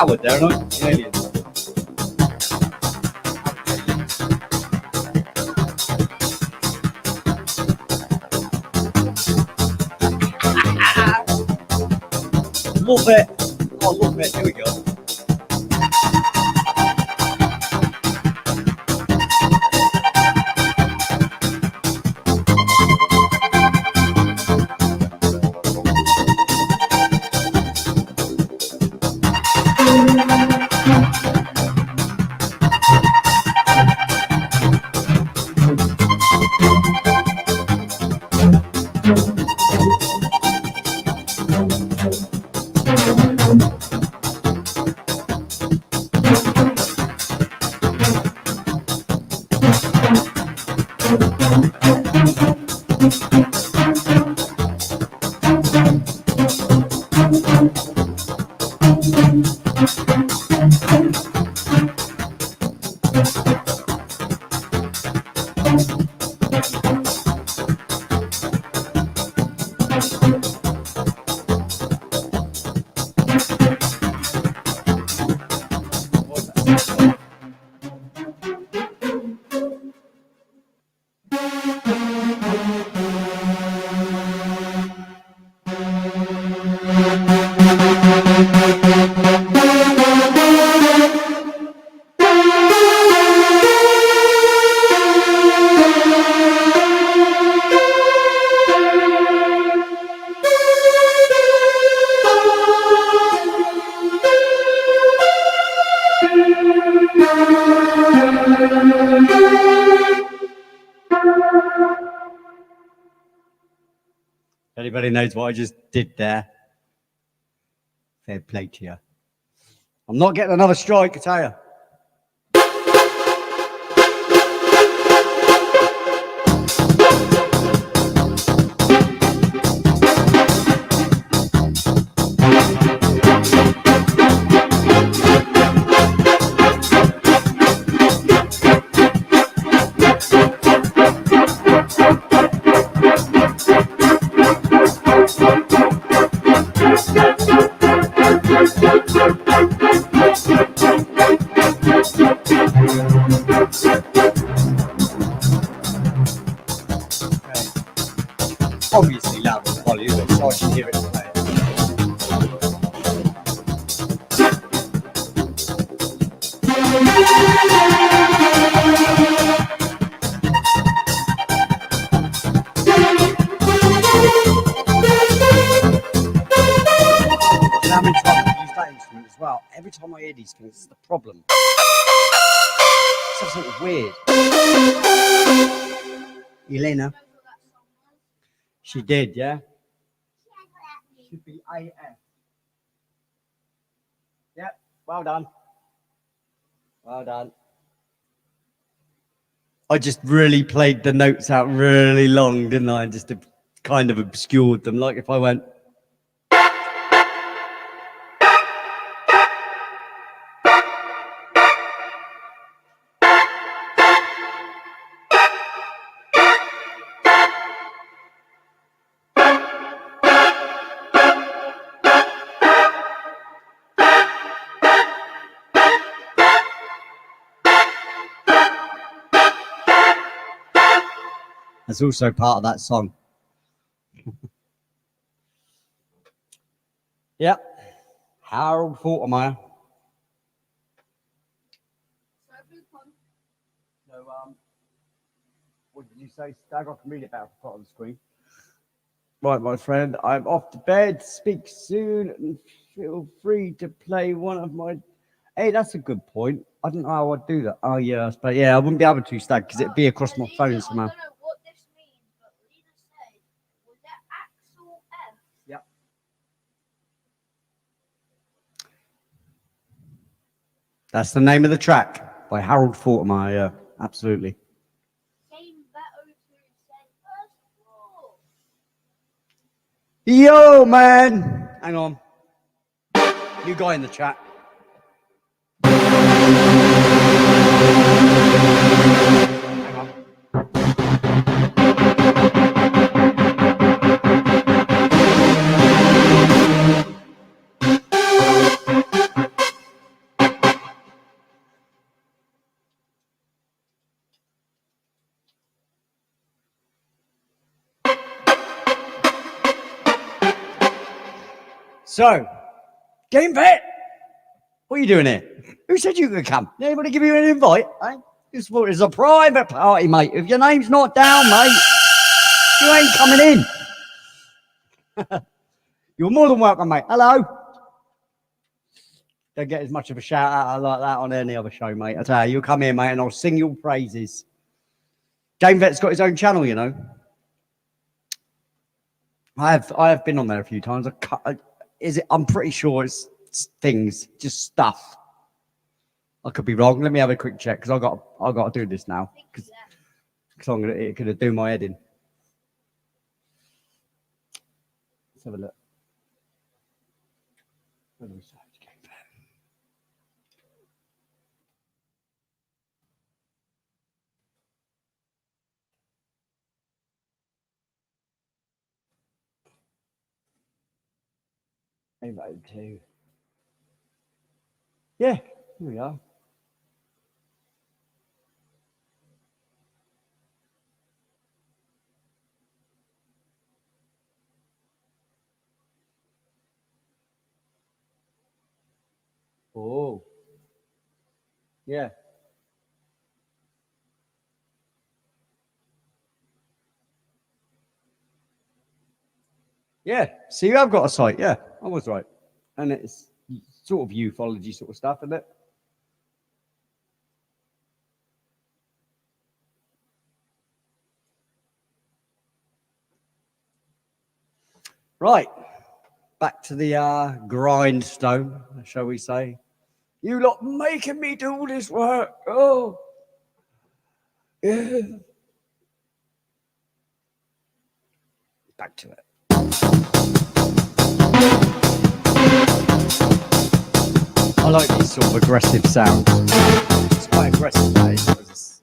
Howard there, aren't I? Aliens. Love it. Oh, love it. Here we go. Anybody knows what I just did there? Fair play to you. I'm not getting another strike, I tell you. Obviously loud on the volume, but so I should hear it play. And how many times I use that instrument as well? Every time I hear these things, it's the problem. It's absolutely weird. Elena. She did, yeah? Should be AF. Yep, well done. Well done. I just really played the notes out really long, didn't I? And just kind of obscured them. Like if I went. That's also part of that song. Yep. Harold Faltermeyer. So, what did you say, Stag? I can read it better if I put it on the screen. Right, my friend, I'm off to bed. Speak soon and feel free to play one of my... Hey, that's a good point. I don't know how I'd do that. Oh, yeah, but yeah, I wouldn't be able to, Stag, because it'd be across my phone somehow. That's the name of the track by Harold Faltermeyer. Yeah, absolutely. Yo, man. Hang on. You guy in the chat. Hang on. So, Game Vet, what are you doing here? Who said you could come? Did anybody give you an invite? Eh? This is a private party, mate. If your name's not down, mate, you ain't coming in. You're more than welcome, mate. Hello. Don't get as much of a shout out like that on any other show, mate. I tell you, you'll come here, mate, and I'll sing your praises. Game Vet's got his own channel, you know. I have been on there a few times. I'm pretty sure it's things, just stuff. I could be wrong. Let me have a quick check because I got to do this now because it's gonna do my head in. Let's have a look. What do we say? Rainbow 2. Yeah, here we are. Oh, yeah. Yeah, see, you have got a site. Yeah, I was right. And it's sort of ufology sort of stuff, isn't it? Right, back to the grindstone, shall we say. You lot making me do all this work. Oh, yeah. Back to it. I like these sort of aggressive sounds. It's quite aggressive, that is.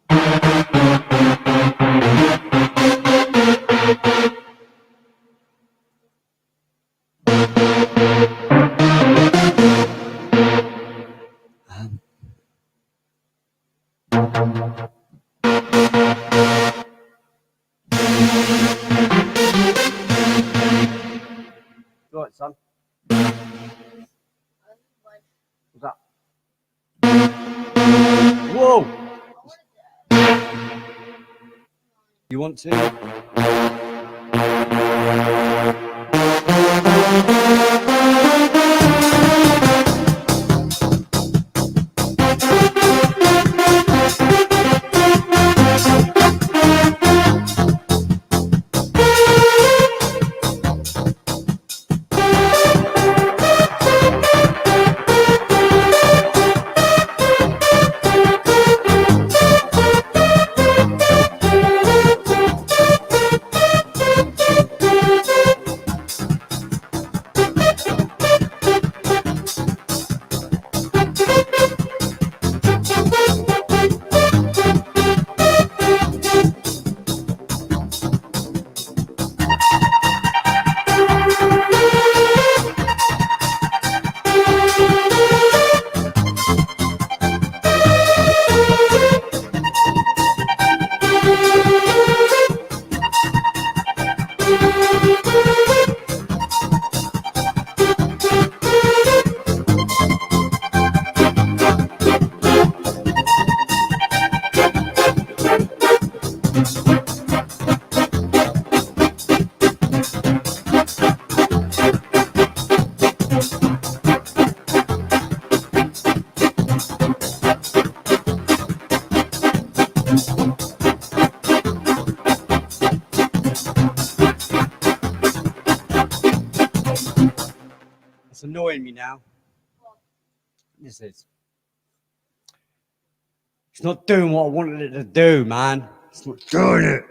Right, son. What's that? Whoa! You want to? It's annoying me now. This is. It's not doing what I wanted it to do, man. It's not doing it.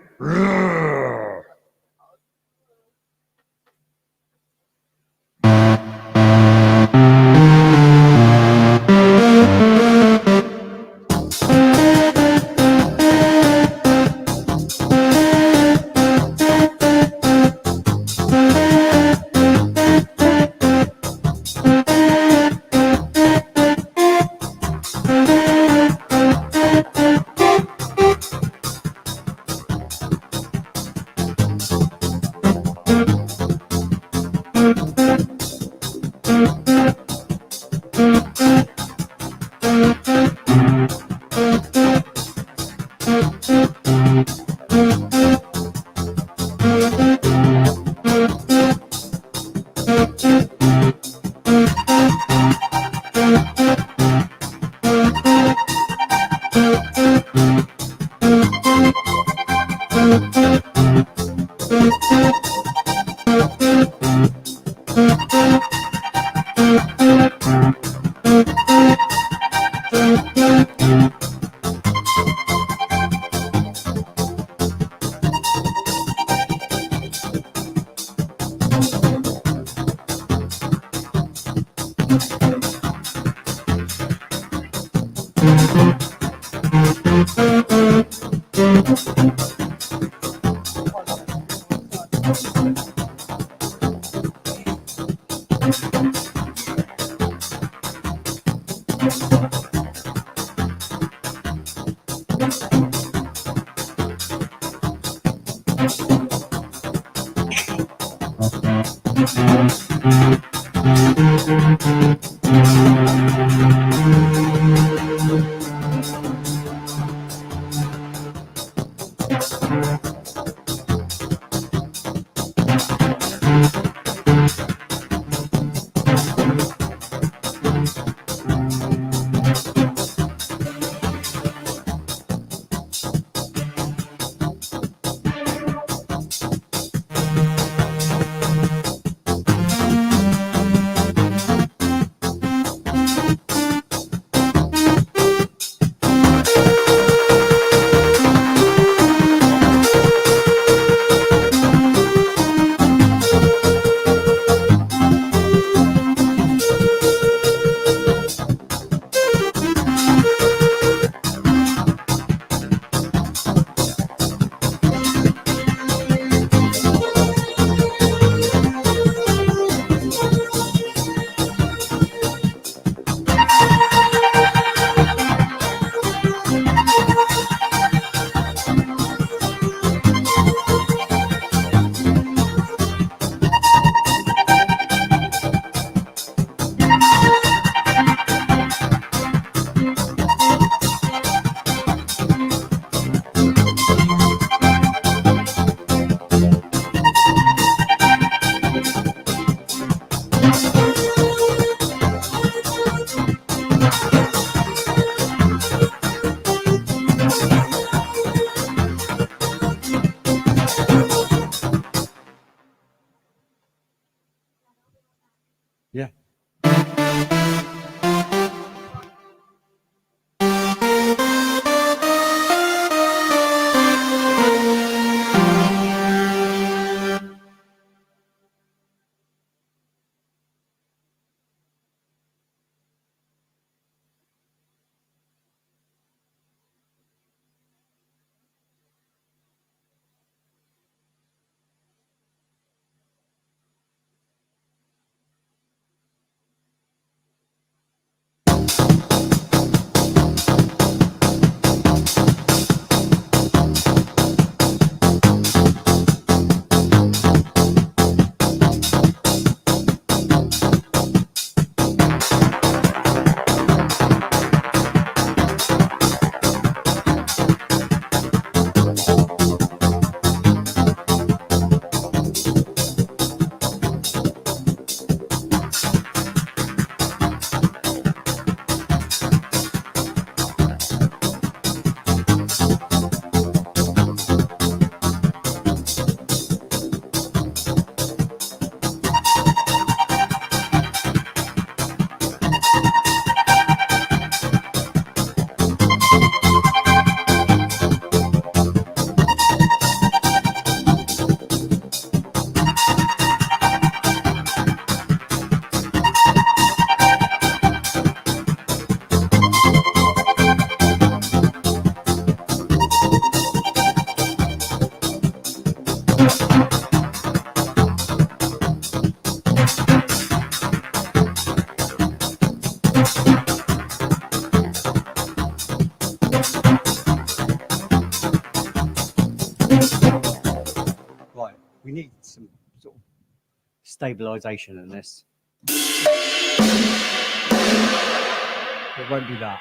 Yeah. Right. We need some sort of stabilization in this. It won't be that.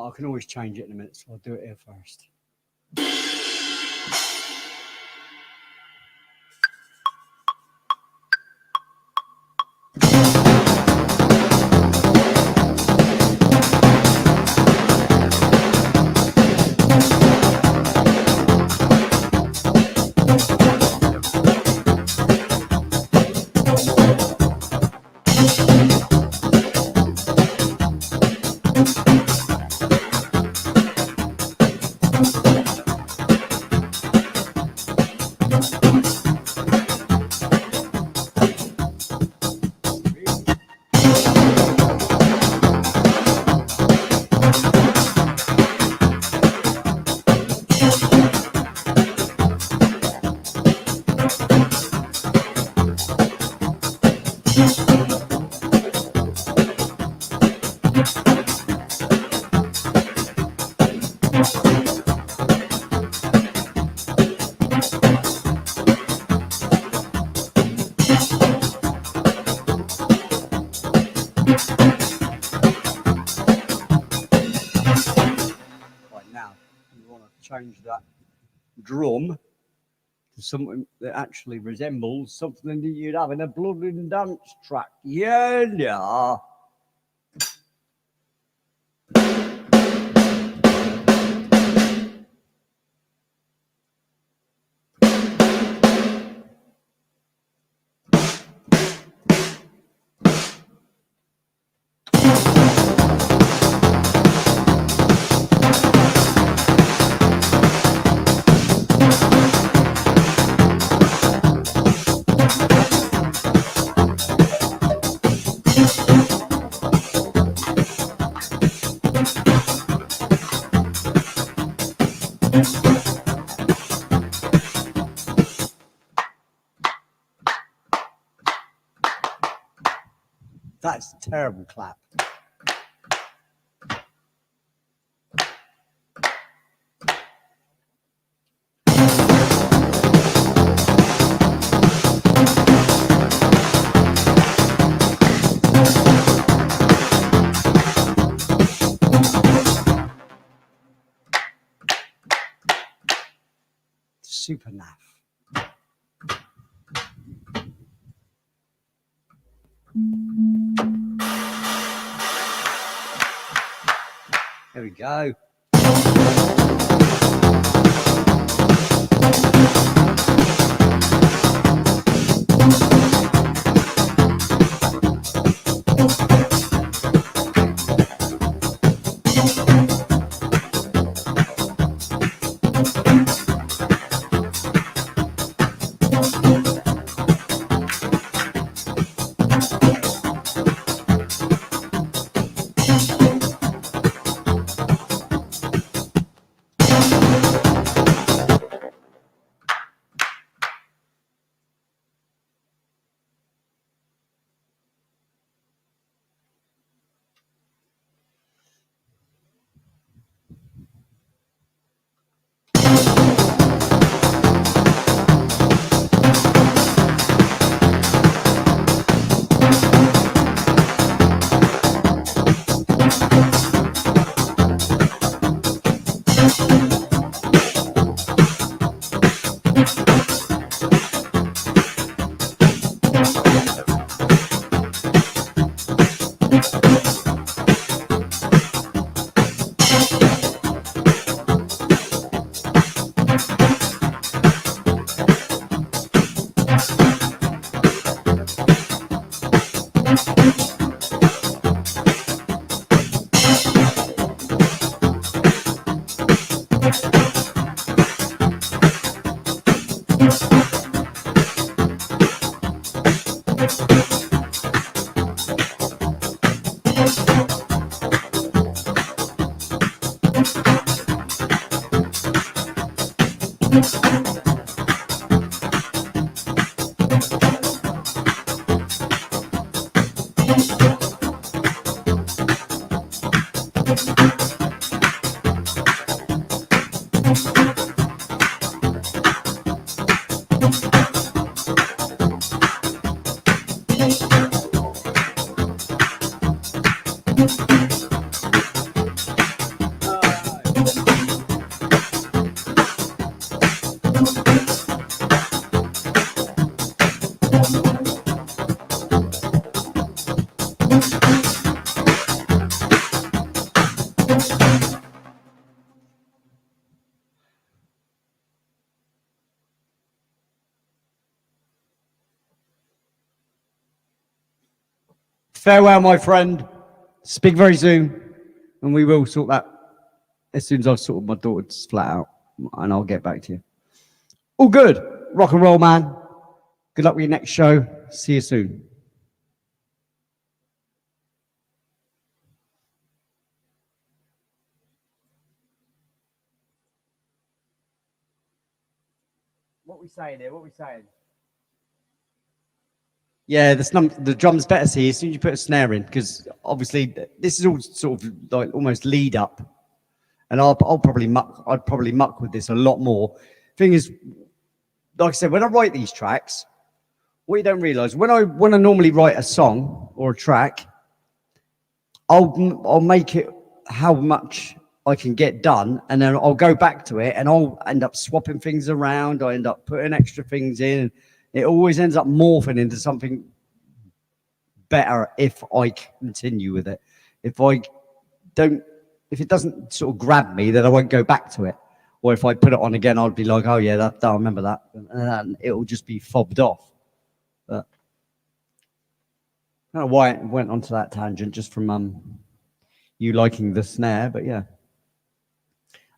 But I can always change it in a minute, so I'll do it here first. Change that drum to something that actually resembles something that you'd have in a blood and dance track. Yeah, yeah. That's a terrible clap. Super naff. There we go. Farewell, my friend. Speak very soon, and we will sort that as soon as I've sorted my daughter's flat out, and I'll get back to you. All good. Rock and roll, man. Good luck with your next show. See you soon. What we saying here? What we saying? Yeah, the drum's better. See, as soon as you put a snare in, because obviously this is all sort of like almost lead up, and I'd probably muck with this a lot more. Thing is, like I said, when I write these tracks, what you don't realize when I normally write a song or a track, I'll make it how much I can get done, and then I'll go back to it, and I'll end up swapping things around. I end up putting extra things in. It always ends up morphing into something better if I continue with it. If it doesn't sort of grab me, then I won't go back to it. Or if I put it on again, I'll be like, oh yeah, I remember that, and it'll just be fobbed off. But I don't know why it went onto that tangent, just from you liking the snare, but yeah.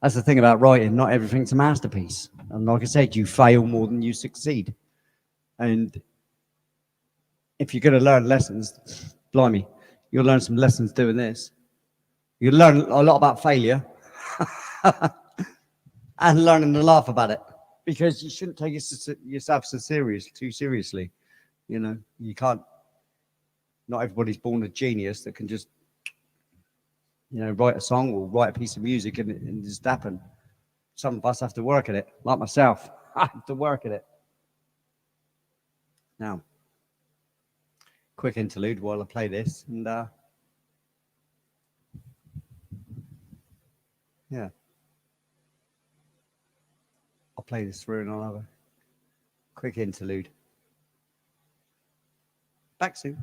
That's the thing about writing, not everything's a masterpiece. And like I said, you fail more than you succeed. And if you're going to learn lessons, blimey, you'll learn some lessons doing this. You'll learn a lot about failure and learning to laugh about it, because you shouldn't take yourself too seriously. You know, you can't, not everybody's born a genius that can just, you know, write a song or write a piece of music and just happen. Some of us have to work at it, like myself. I have to work at it. Now, quick interlude while I play this, and yeah, I'll play this through and I'll have a quick interlude. Back soon.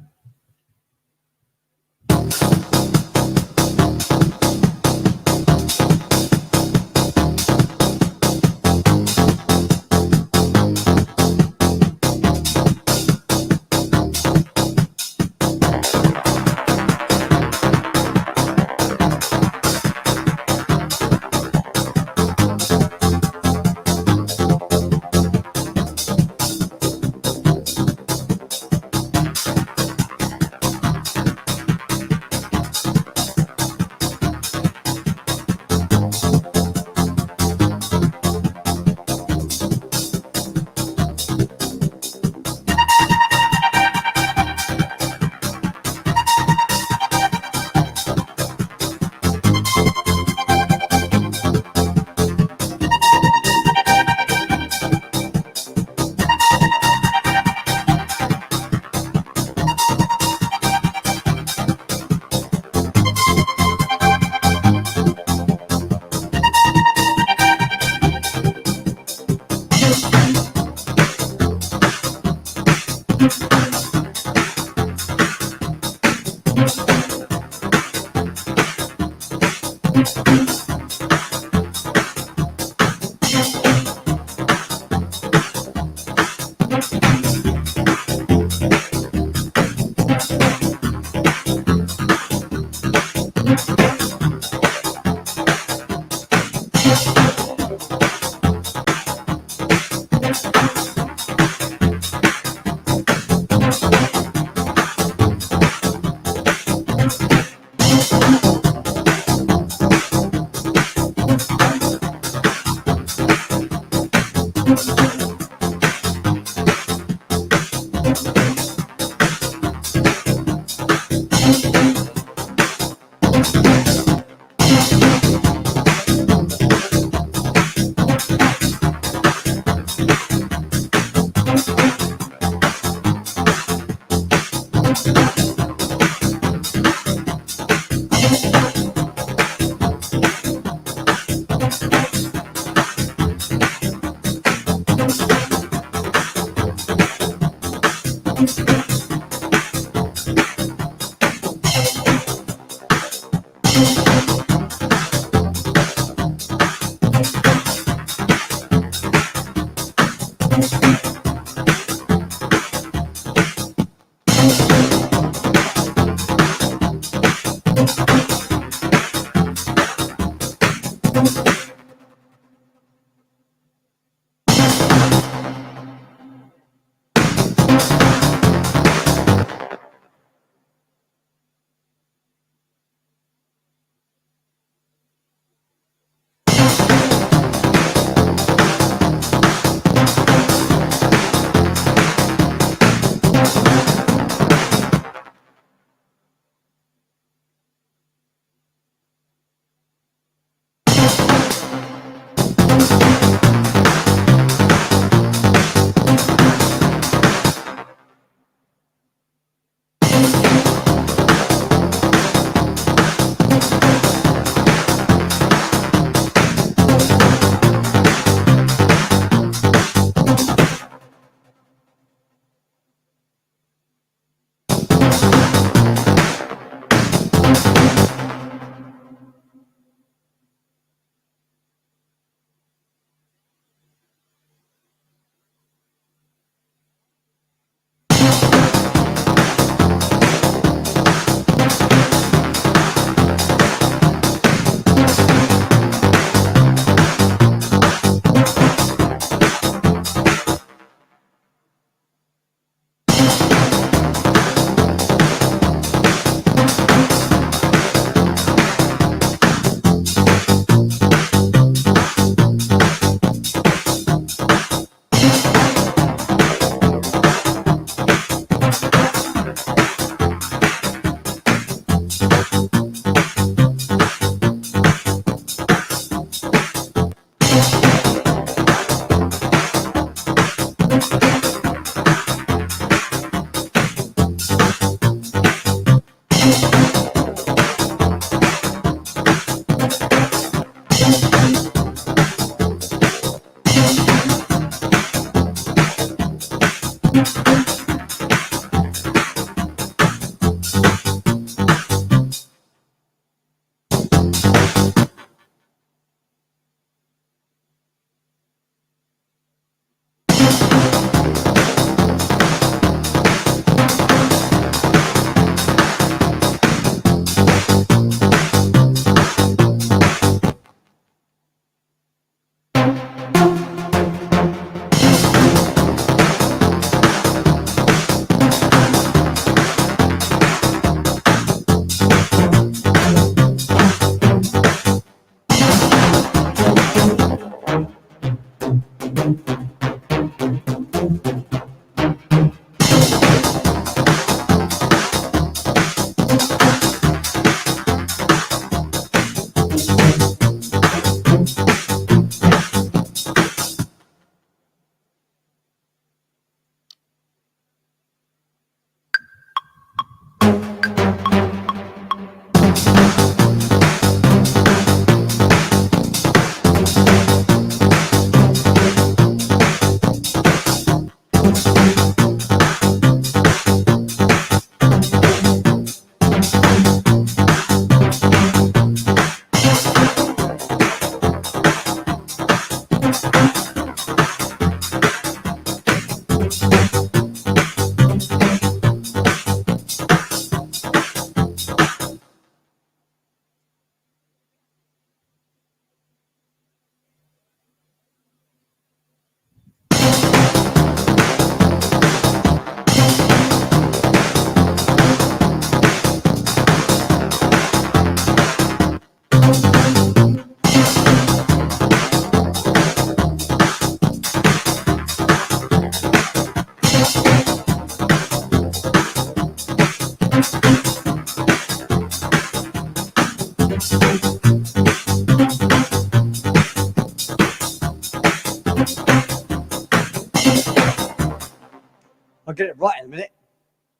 I'll get it right in a minute.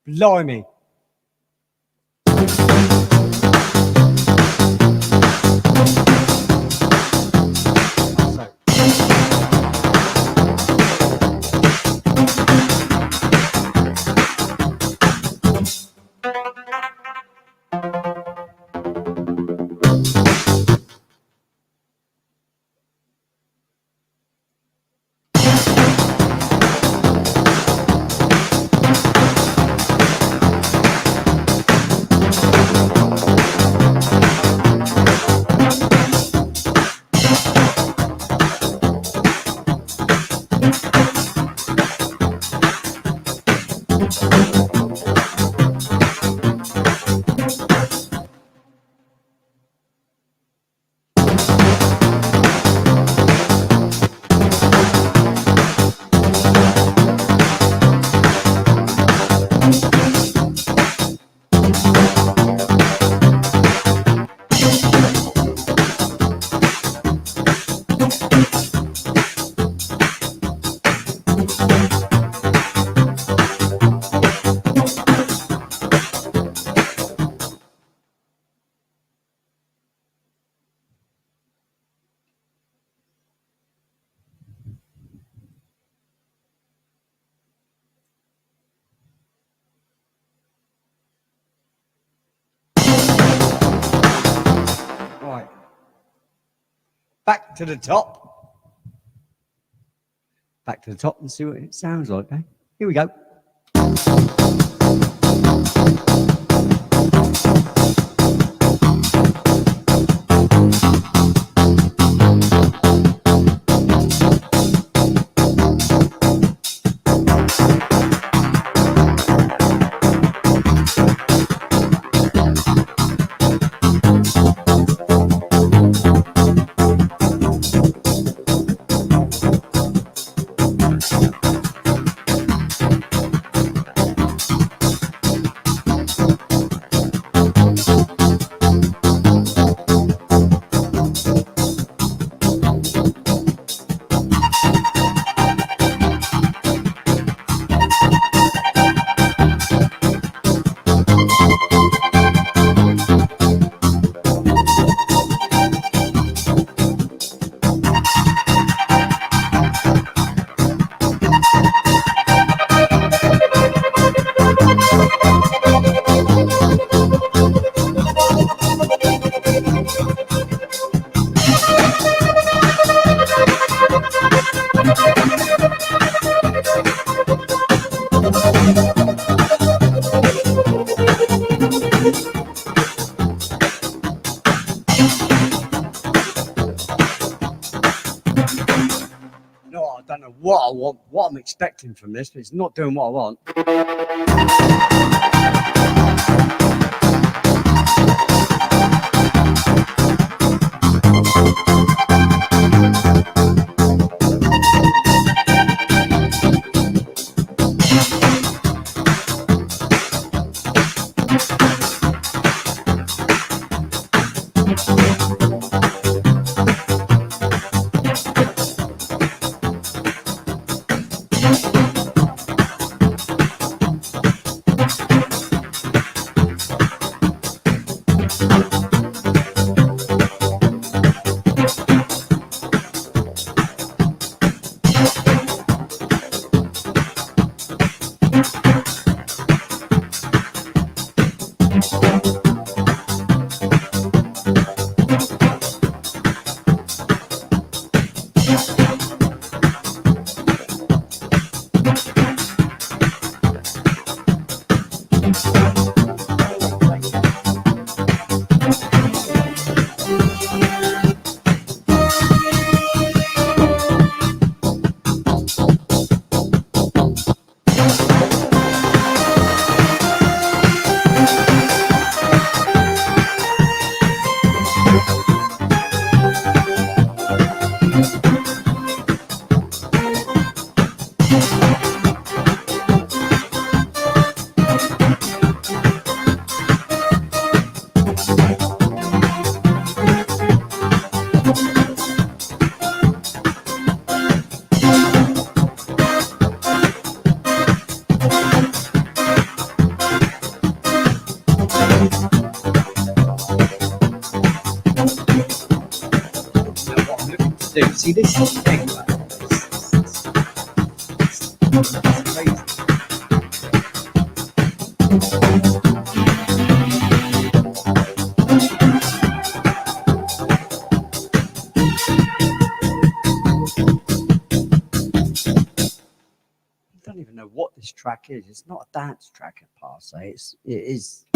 Blimey. back to the top. Back to the top and see what it sounds like, eh? Here we go. No, I don't know what I want, what I'm expecting from this, but it's not doing what I want. See this thing, it's crazy. I don't even know what this track is. It's not a dance track per se. It is.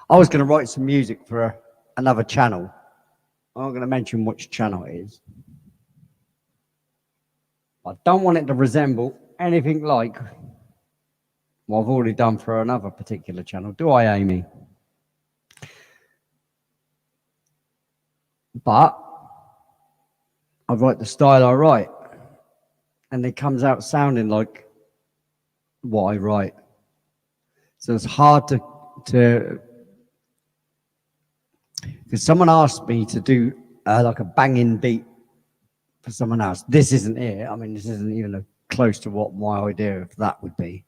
I was going to write some music for another channel. I'm not going to mention which channel it is. I don't want it to resemble anything like what I've already done for another particular channel. Do I, Amy? But I write the style I write, and it comes out sounding like what I write. So it's hard to because someone asked me to do like a banging beat for someone else. This isn't it. I mean, this isn't even close to what my idea of that would be.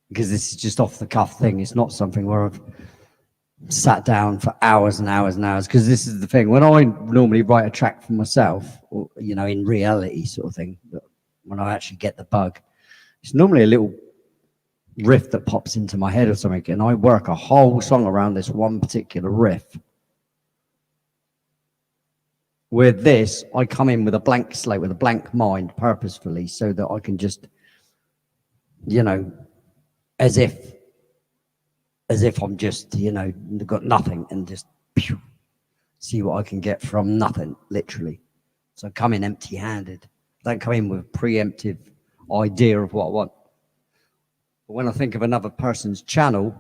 Because this is just off the cuff thing. It's not something where I've sat down for hours and hours and hours, because this is the thing. When I normally write a track for myself, or, you know, in reality sort of thing, when I actually get the bug, it's normally a little riff that pops into my head or something, and I work a whole song around this one particular riff. With this, I come in with a blank slate, with a blank mind, purposefully, so that I can just, you know, as if I'm just, you know, got nothing, and just pew, see what I can get from nothing, literally. So I come in empty-handed. I don't come in with a preemptive idea of what I want. But when I think of another person's channel,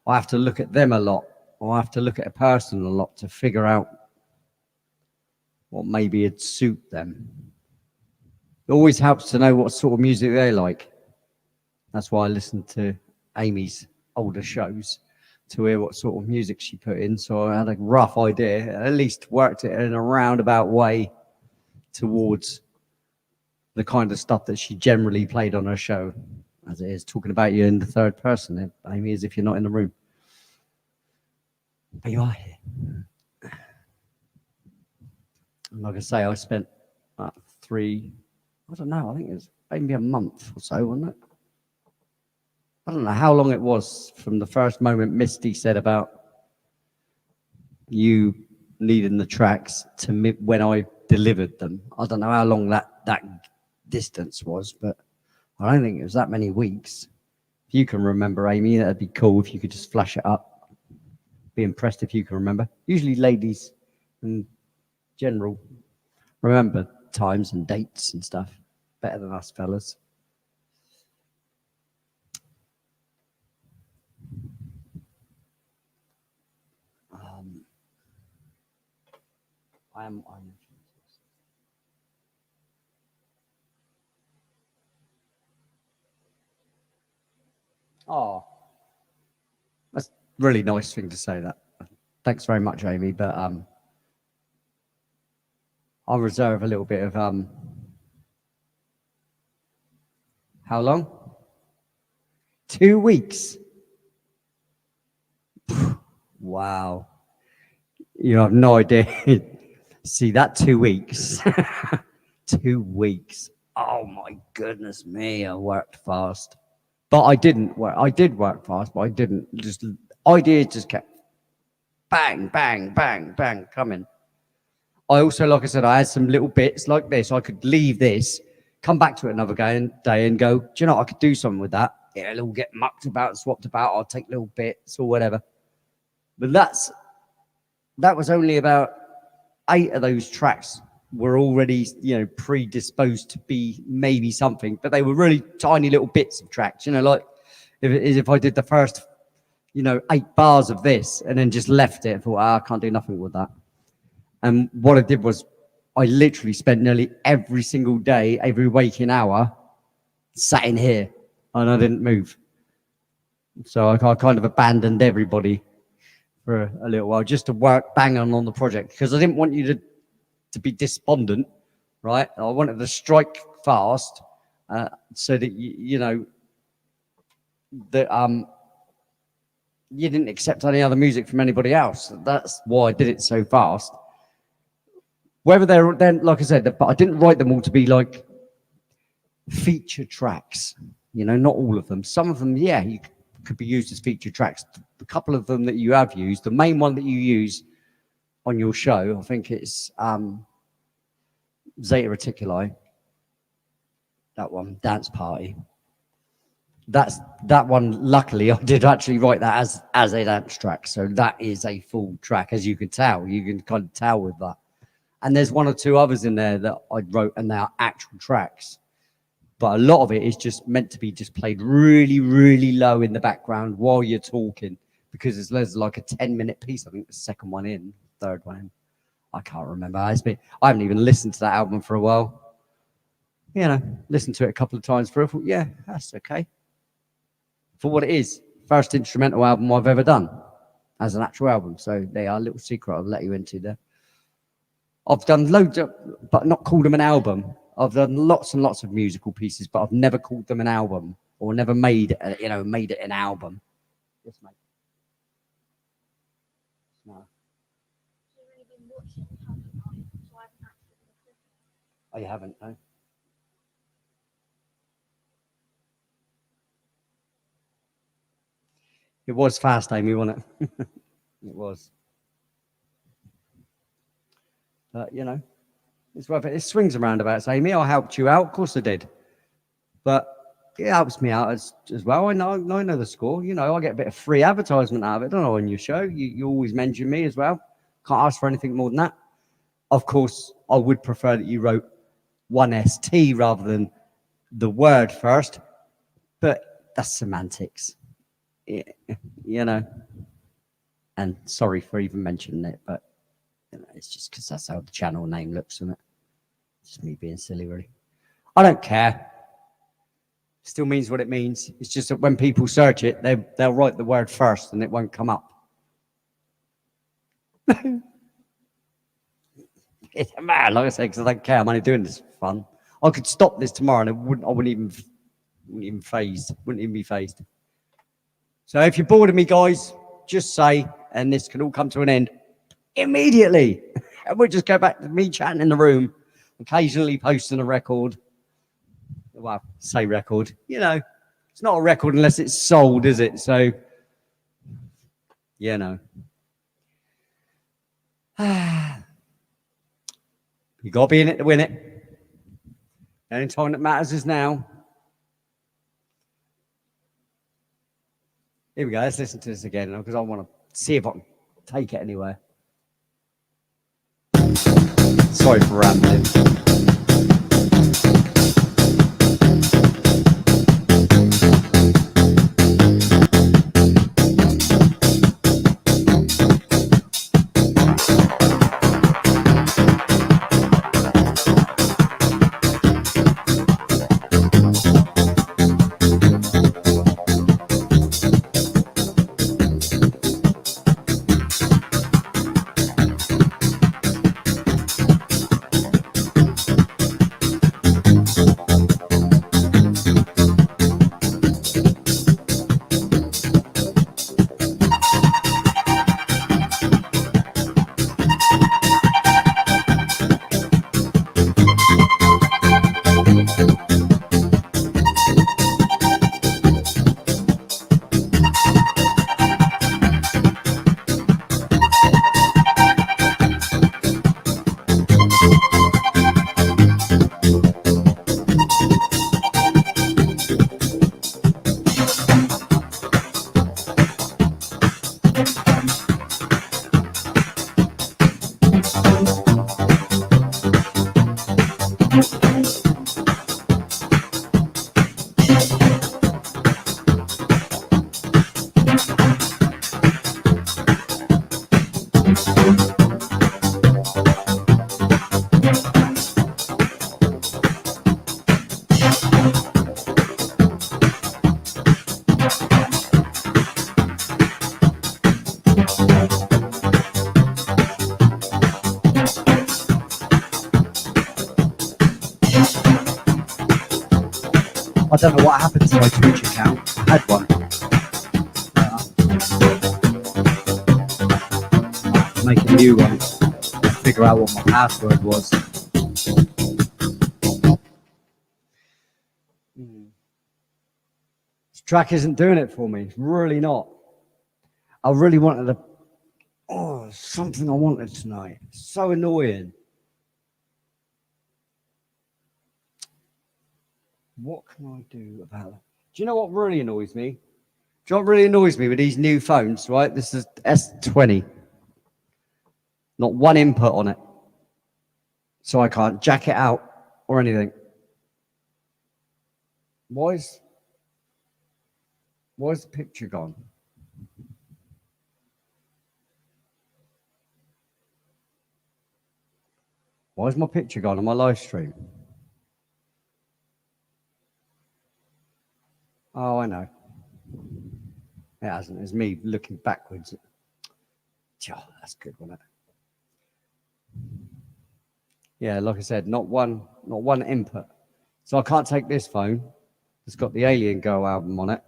I have to look at them a lot, or I have to look at a person a lot to figure out what maybe would suit them. It always helps to know what sort of music they like. That's why I listen to Amy's older shows, to hear what sort of music she put in. So I had a rough idea, at least worked it in a roundabout way towards the kind of stuff that she generally played on her show, as it is talking about you in the third person, Amy, as if you're not in the room. But you are here. And like I say, I spent I don't know, I think it was maybe a month or so, wasn't it? I don't know how long it was from the first moment Misty said about you needing the tracks to when I delivered them. I don't know how long that distance was, but I don't think it was that many weeks. If you can remember, Amy, that'd be cool if you could just flash it up. Be impressed if you can remember. Usually ladies in general remember times and dates and stuff better than us fellas. I'm Oh, that's a really nice thing to say, that. Thanks very much, Amy, but I'll reserve a little bit of how long? 2 weeks. Wow. You have no idea. See, that 2 weeks. 2 weeks. Oh my goodness me, I worked fast. But I didn't work. I did work fast, but I didn't. Just ideas just kept bang, bang, bang, bang coming. I also, like I said, I had some little bits like this. I could leave this, come back to it another day and go, do you know what? I could do something with that. Yeah, it'll get mucked about, swapped about. I'll take little bits or whatever. But that was only about 8 of those tracks were already, you know, predisposed to be maybe something, but they were really tiny little bits of tracks, you know, like if I did the first, you know, 8 bars of this and then just left it, I thought, I can't do nothing with that. And what I did was I literally spent nearly every single day, every waking hour, sat in here, and I didn't move. So I kind of abandoned everybody for a little while just to work bang on the project, because I didn't want you to be despondent, right? I wanted to strike fast so that you know that you didn't accept any other music from anybody else. That's why I did it so fast. Whether they're then, like I said, but I didn't write them all to be like feature tracks. You know, not all of them. Some of them, yeah, you could be used as feature tracks. A couple of them that you have used, the main one that you use on your show, I think it's Zeta Reticuli. That one, Dance Party. That one. Luckily, I did actually write that as a dance track, so that is a full track, as you can tell. You can kind of tell with that. And there's 1 or 2 others in there that I wrote, and they are actual tracks. But a lot of it is just meant to be just played really, really low in the background while you're talking, because there's like a 10-minute piece. I think the second one in, third one in. I can't remember. I haven't even listened to that album for a while. You know, listened to it a couple of times for it. Thought, yeah, that's okay. For what it is, first instrumental album I've ever done as an actual album. So they are a little secret I'll let you into there. I've done loads of, but not called them an album. I've done lots and lots of musical pieces, but I've never called them an album, or never made it an album. Yes, mate. watched it, haven't I? So I haven't actually looked at it. Oh, you haven't, no? It was fast, Amy, wasn't it? It was. But, you know, it's worth it. It swings and roundabouts, Amy. I helped you out. Of course I did. But it helps me out as well. I know the score. You know, I get a bit of free advertisement out of it, don't I, on your show? You always mention me as well. Can't ask for anything more than that. Of course, I would prefer that you wrote one ST rather than the word first. But that's semantics. Yeah, you know. And sorry for even mentioning it, but you know, it's just because that's how the channel name looks, isn't it? It's just me being silly, really. I don't care. Still means what it means. It's just that when people search it, they'll write the word first and it won't come up. It doesn't matter, like I said, because I don't care. I'm only doing this for fun. I could stop this tomorrow and I wouldn't even be phased. So if you're bored of me, guys, just say, and this can all come to an end immediately. And we'll just go back to me chatting in the room, occasionally posting a record. Well, say record. You know, it's not a record unless it's sold, is it? So, you know. You got to be in it to win it. The only time that matters is now. Here we go. Let's listen to this again because I want to see if I can take it anywhere. Sorry for rambling. I don't know what happened to my Twitch account. I had one. Make a new one. Figure out what my password was. This track isn't doing it for me. It's really not. I really wanted something I wanted tonight. So annoying. What can I do about that? Do you know what really annoys me? Do you know what really annoys me with these new phones, right? This is S20. Not one input on it. So I can't jack it out or anything. Why is the picture gone? Why is my picture gone on my live stream? Oh, I know. It hasn't. It's me looking backwards. Oh, that's good, wasn't it? Yeah, like I said, not one input. So I can't take this phone. It's got the Alien Girl album on it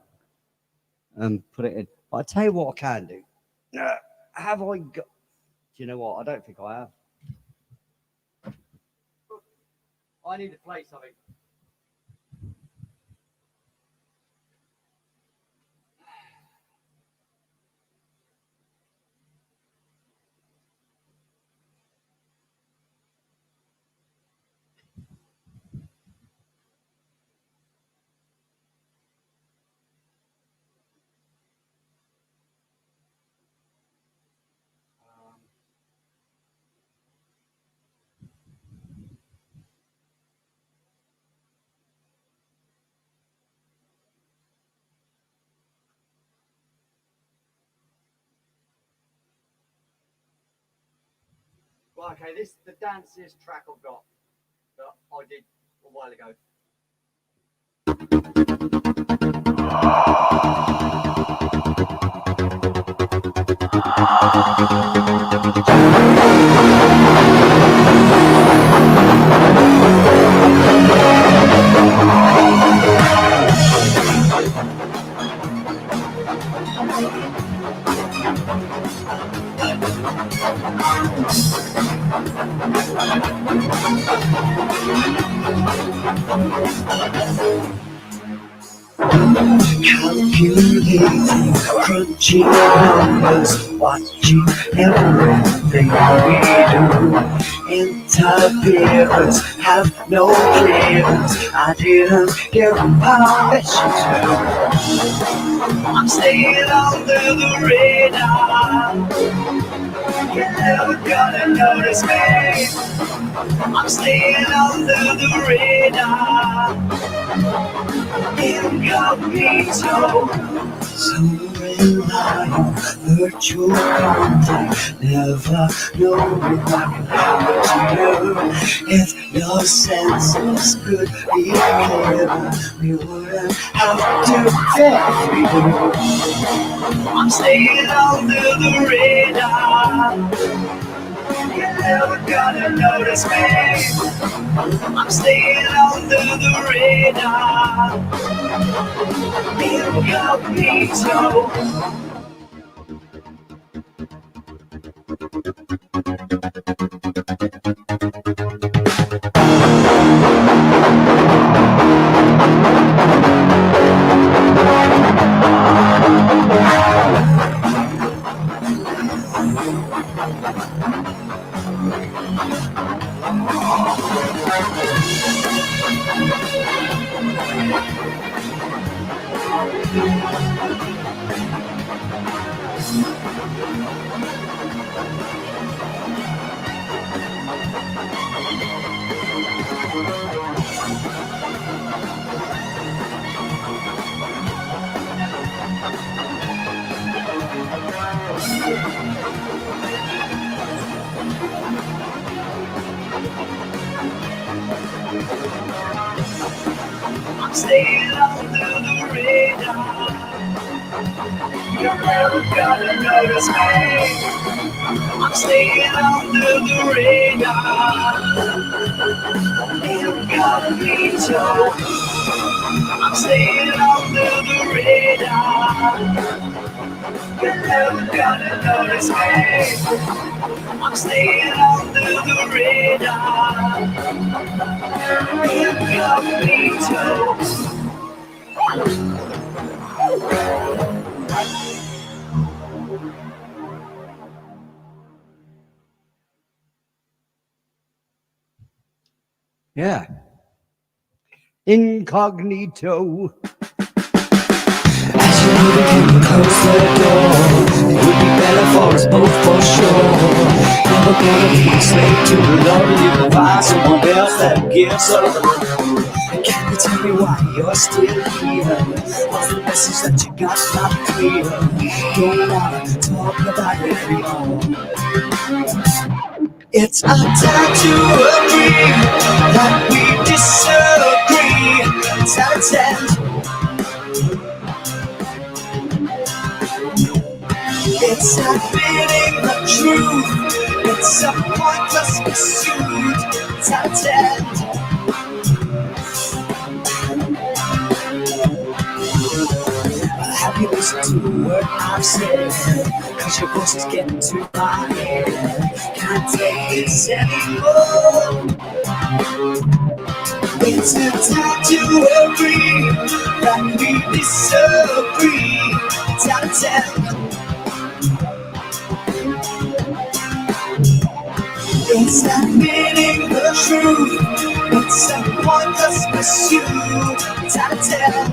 and put it in. But I tell you what I can do. Have I got? you know what? I don't think I have. I need to play something. Well, okay, this is the danciest track I've got that I did a while ago. Calculating, crunching numbers, watching everything we do. Interference, have no clearance. I didn't get permission to. I'm staying under the radar. You're never gonna notice me. I'm staying under the radar. Incognito, somewhere in life, virtual contact, never knowing what can happen to you. If your senses could be clearer, we wouldn't have to fear freedom. I'm staying under the radar. You're never gonna notice me. I'm staying under the radar. Incognito. I'm staying under the radar. You're never gonna notice me. I'm staying under the radar. Incognito. I'm staying under the radar. You're never gonna notice me. I'm staying under the radar. Incognito. Yeah. Incognito. As you came close the door, it would be better for us both for sure. Never gonna be a slave to the love you can find someone else that gives up. Can you tell me why you're still here? What's the message that you got not clear? Don't wanna talk about it anymore. It's our time to agree that we disagree. It's out of 10. It's admitting the truth. It's a pointless pursuit. It's out of 10. Happiness to a word I've said, cause your voice is getting to my head. Can't take this anymore. It's the time to agree that we disagree. Time to tell. It's admitting the truth. It's a pointless pursuit. Time to tell.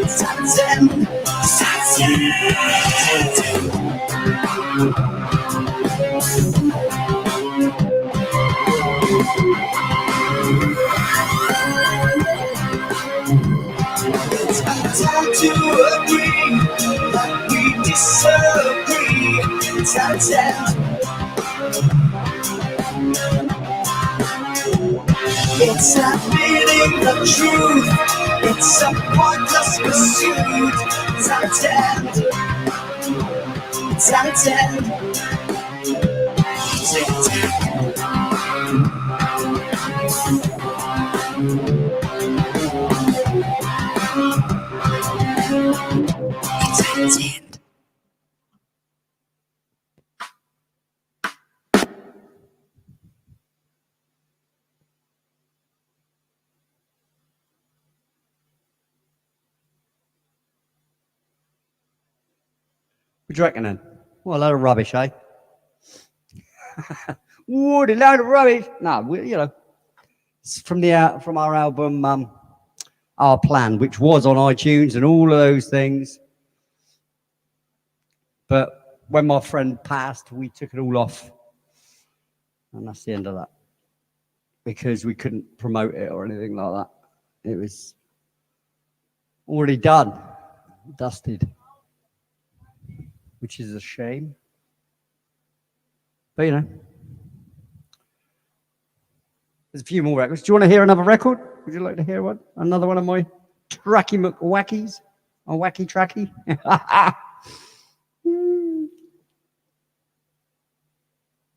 Time to tell. Time to tell. It's time to agree that we disagree. Time to tell. It's admitting the truth. It's a pointless pursuit. Time to tell. Time to tell. What do you reckon then? What a load of rubbish, eh? What a load of rubbish. No, you know, it's from our album, Our Plan, which was on iTunes and all of those things. But when my friend passed, we took it all off. And that's the end of that. Because we couldn't promote it or anything like that. It was already done, dusted. Which is a shame. But, you know, there's a few more records. Do you want to hear another record? Would you like to hear one? Another one of my Tracky McWackies? A wacky tracky?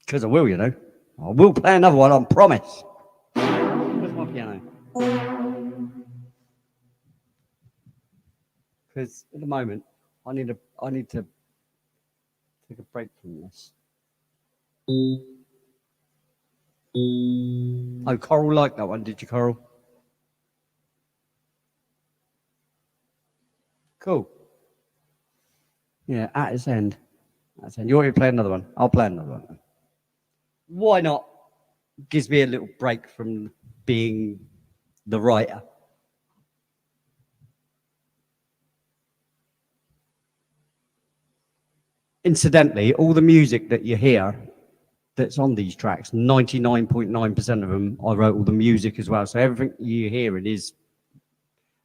Because I will, you know. I will play another one, I promise. Where's my piano? Because at the moment, I need to take a break from this. Oh, Coral liked that one, did you, Coral? Cool. Yeah, at its end. You want me to play another one? I'll play another one. Why not? Gives me a little break from being the writer. Incidentally, all the music that you hear that's on these tracks, 99.9% of them, I wrote all the music as well. So everything you hear, it is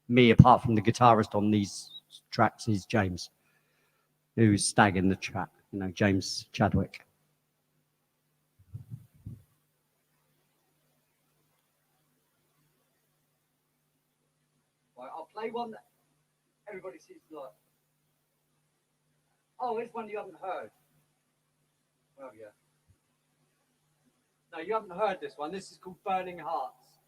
me, apart from the guitarist on these tracks is James, who's stagging the track, you know, James Chadwick. Right, I'll play one that everybody sees like. Oh, it's one you haven't heard. Oh, yeah. No, you haven't heard this one. This is called Burning Hearts.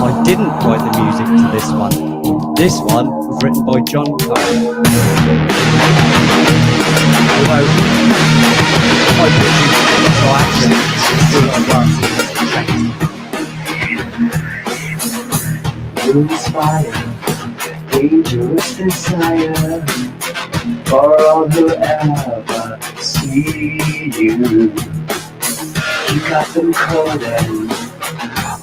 I didn't write the music to this one. This one was written by John Cole. Although I produced it, so actually Inspire, dangerous desire for all who ever see you. You got them calling,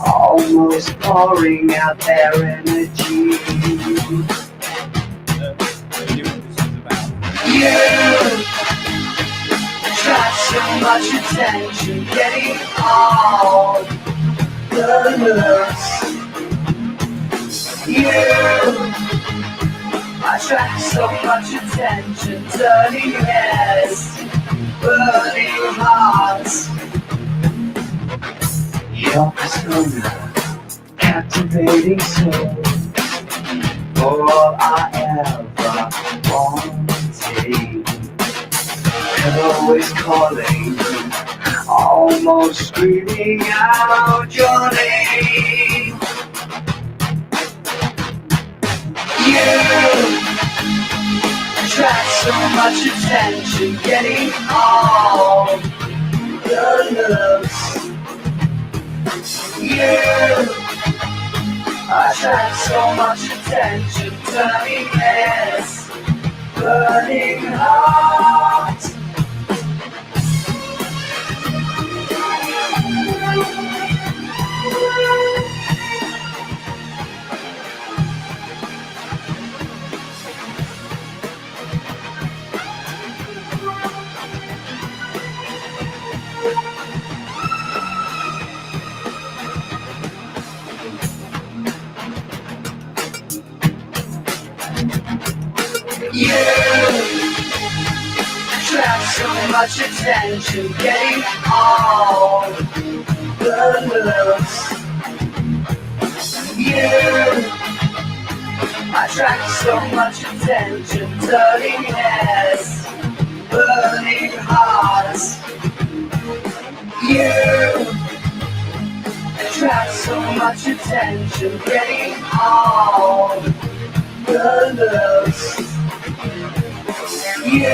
almost pouring out their energy. You attract so much attention, getting all the looks. You attract so much attention, turning heads, burning hearts. Your persona, captivating soul, for all I ever wanted. And always calling, all almost screaming out your name. You attract so much attention, getting all the looks. You attract so much attention, turning heads, burning hearts. You attract so much attention, getting all the looks. You attract so much attention, turning heads, burning hearts. You attract so much attention, getting all the looks. You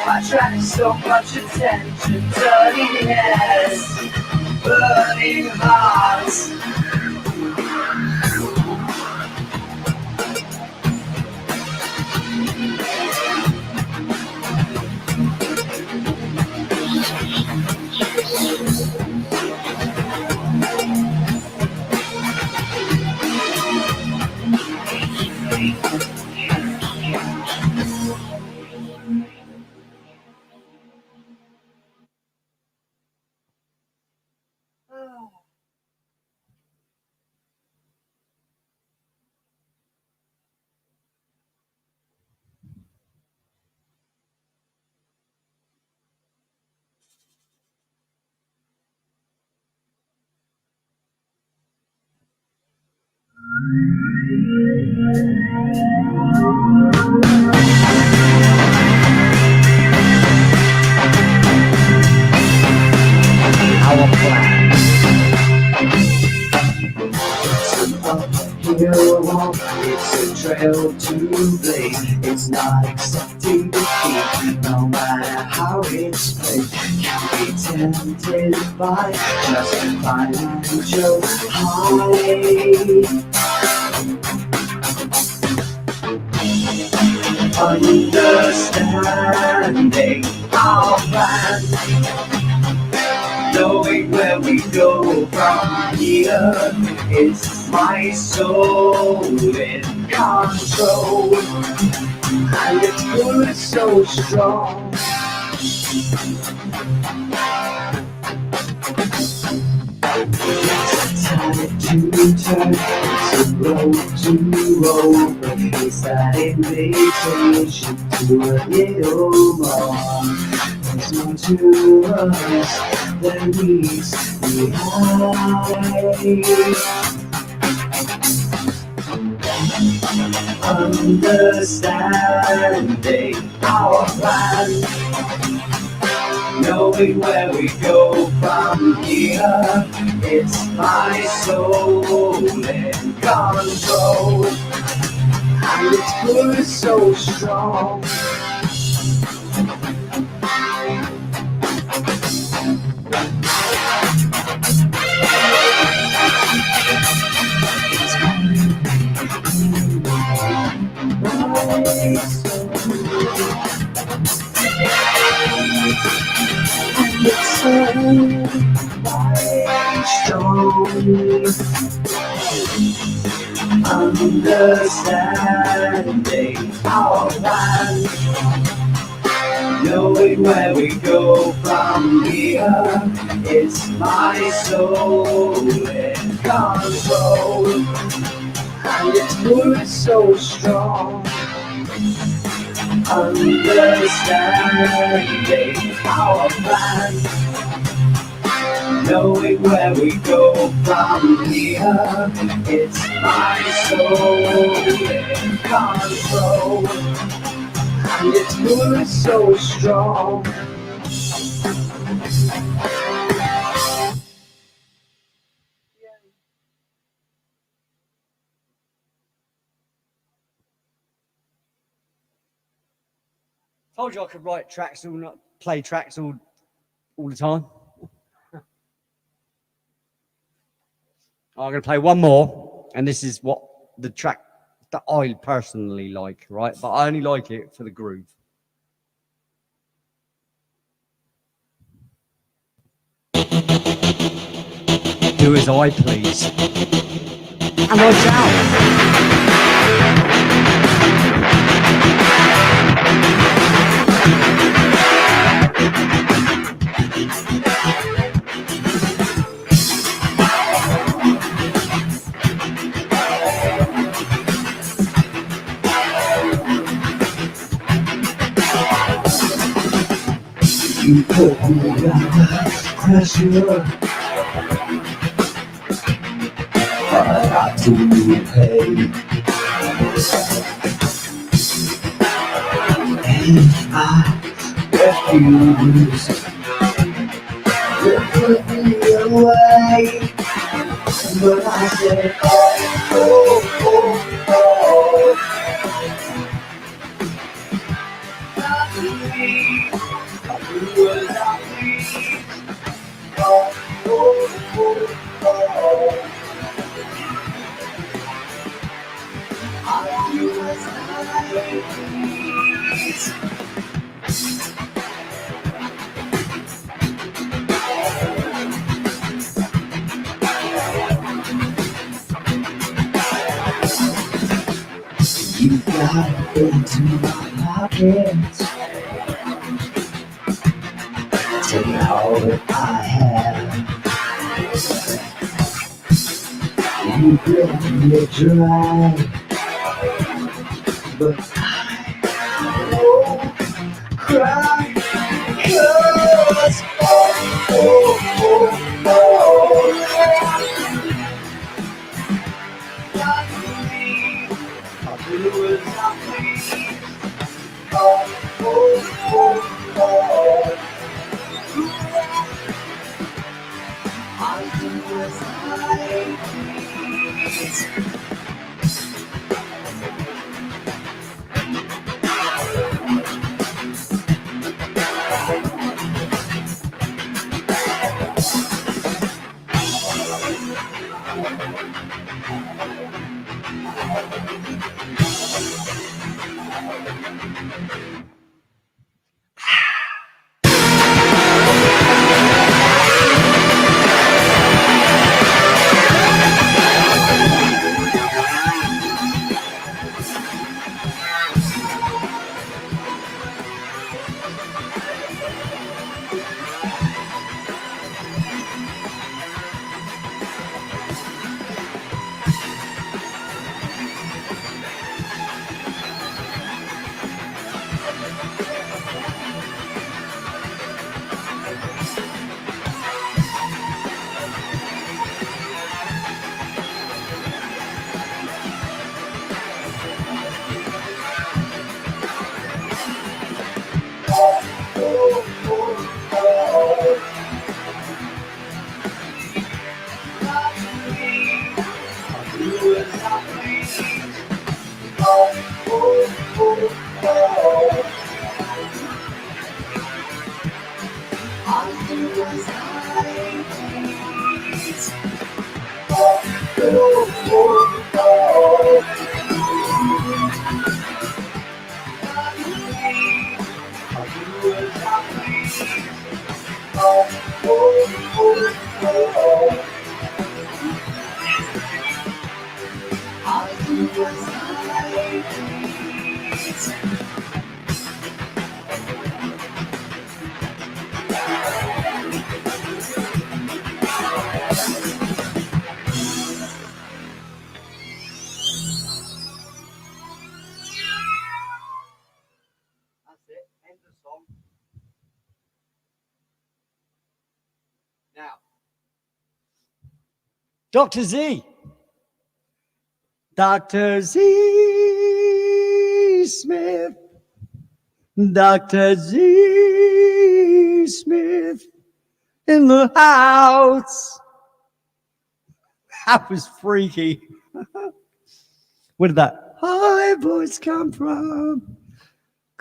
attract so much attention, turning heads, burning hearts. Our plan. It's a trail to blame. It's not accepting defeat, no matter how it's played. Can't be tempted by just financial high. Understanding our plan, knowing where we go from here, it's my soul in control, and it's good, so strong. It's time to turn, it's a road to open. It's that invitation to a little more. There's more to us than meets the eye. Understanding our plan, knowing where we go from here, it's my soul in control, and it's good, so strong. It's so strong. Understanding our plan, knowing where we go from here, it's my soul in control, and it's good, so strong. Understanding our plan, knowing where we go from here, it's my soul in control, and it's good, so strong. Told you I could write tracks all, play tracks all the time. I'm going to play one more, and this is what the track that I personally like, right? But I only like it for the groove. Do as I please. And I shall. You put me under pressure, but I do pay. And I refuse to put me away. But I said, oh, not to me. I do as I please. Oh. I do as I please. You got into my pockets, take all that I have. You bled me dry, but I won't cry, 'cause not me. I'll do as I please. I'll do as I please. That's it. End of the song. Now, Dr. Z. Dr. Z. Smith. Dr. Z. Smith in the house. That was freaky. Where did that high voice come from?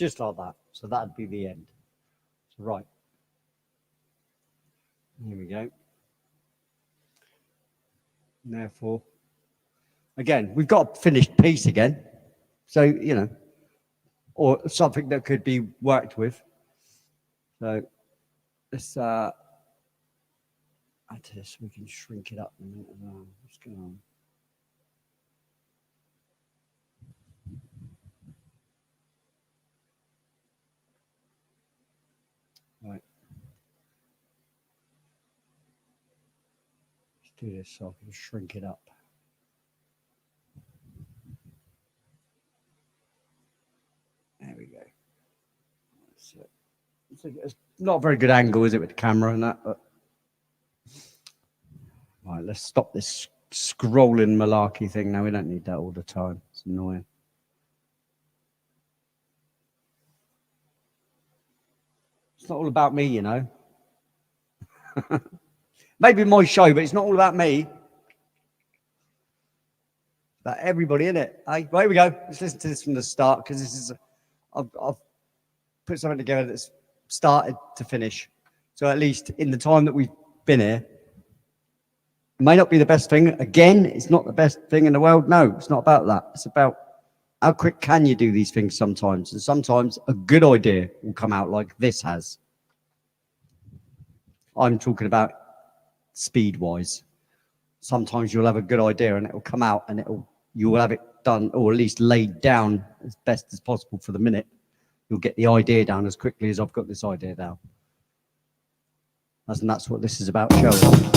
just like that. So that'd be the end. So, right. Here we go. And therefore, again, we've got a finished piece again. So, you know, or something that could be worked with. So let's add to this. We can shrink it up a minute. What's going on? Right. Let's do this so I can shrink it up. There we go. It's not a very good angle, is it, with the camera and that? But... Right, let's stop this scrolling malarkey thing now. We don't need that all the time. It's annoying. It's not all about me, you know. Maybe my show, but it's not all about me. It's about everybody in it. Hey, right, here we go. Let's listen to this from the start, because this is I've put something together that's started to finish. So at least in the time that we've been here, it may not be the best thing. Again, it's not the best thing in the world. No, it's not about that. It's about how quick can you do these things sometimes. And sometimes a good idea will come out like this has. I'm talking about speed-wise. Sometimes you'll have a good idea and it will come out and you will have it done, or at least laid down as best as possible for the minute. You'll get the idea down as quickly as I've got this idea down. And that's what this is about showing.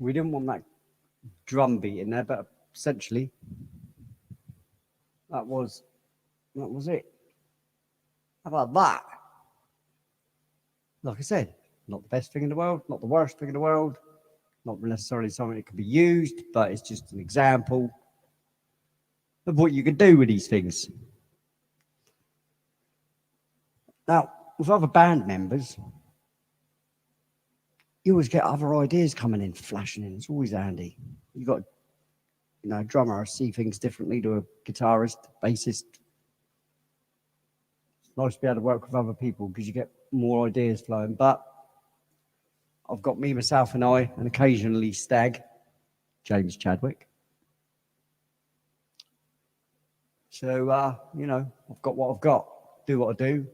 We didn't want that drum beat in there, but essentially that was it. How about that? Like I said, not the best thing in the world, not the worst thing in the world, not necessarily something that can be used, but it's just an example of what you can do with these things. Now, with other band members, you always get other ideas coming in, flashing in. It's always handy. You've got, a drummer see things differently to a guitarist, bassist. It's nice to be able to work with other people because you get more ideas flowing. But I've got me, myself, and I, and occasionally Stag, James Chadwick. So, I've got what I've got. Do what I do.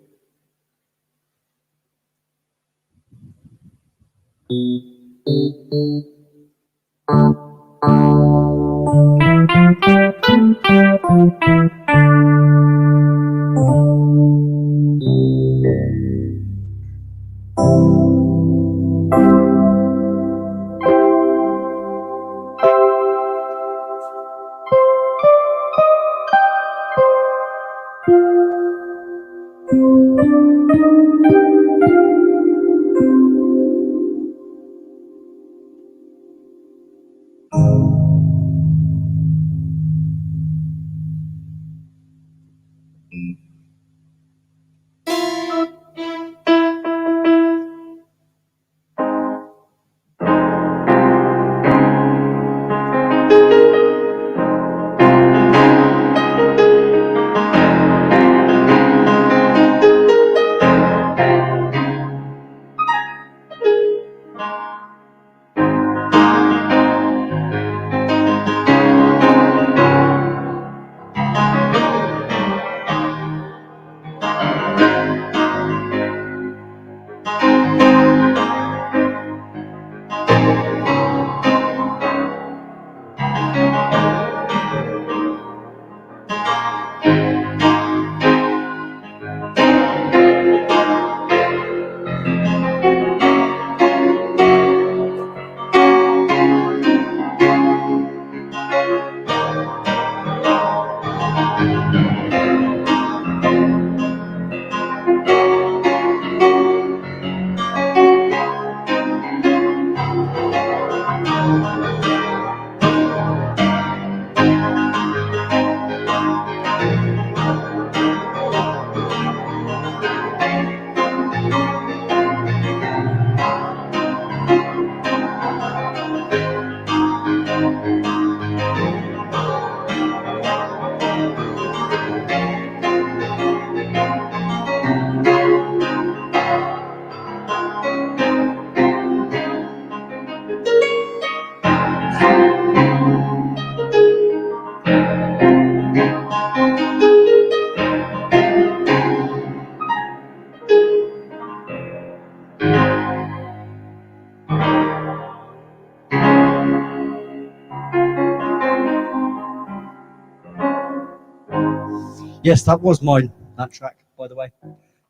Yes, that was mine, that track, by the way.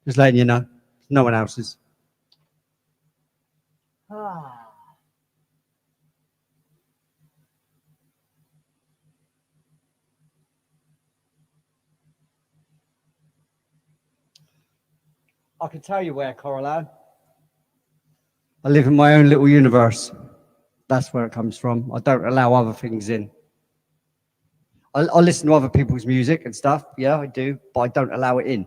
Just letting you know. No one else's. I can tell you where, Coraline. I live in my own little universe. That's where it comes from. I don't allow other things in. I listen to other people's music and stuff. Yeah, I do, but I don't allow it in.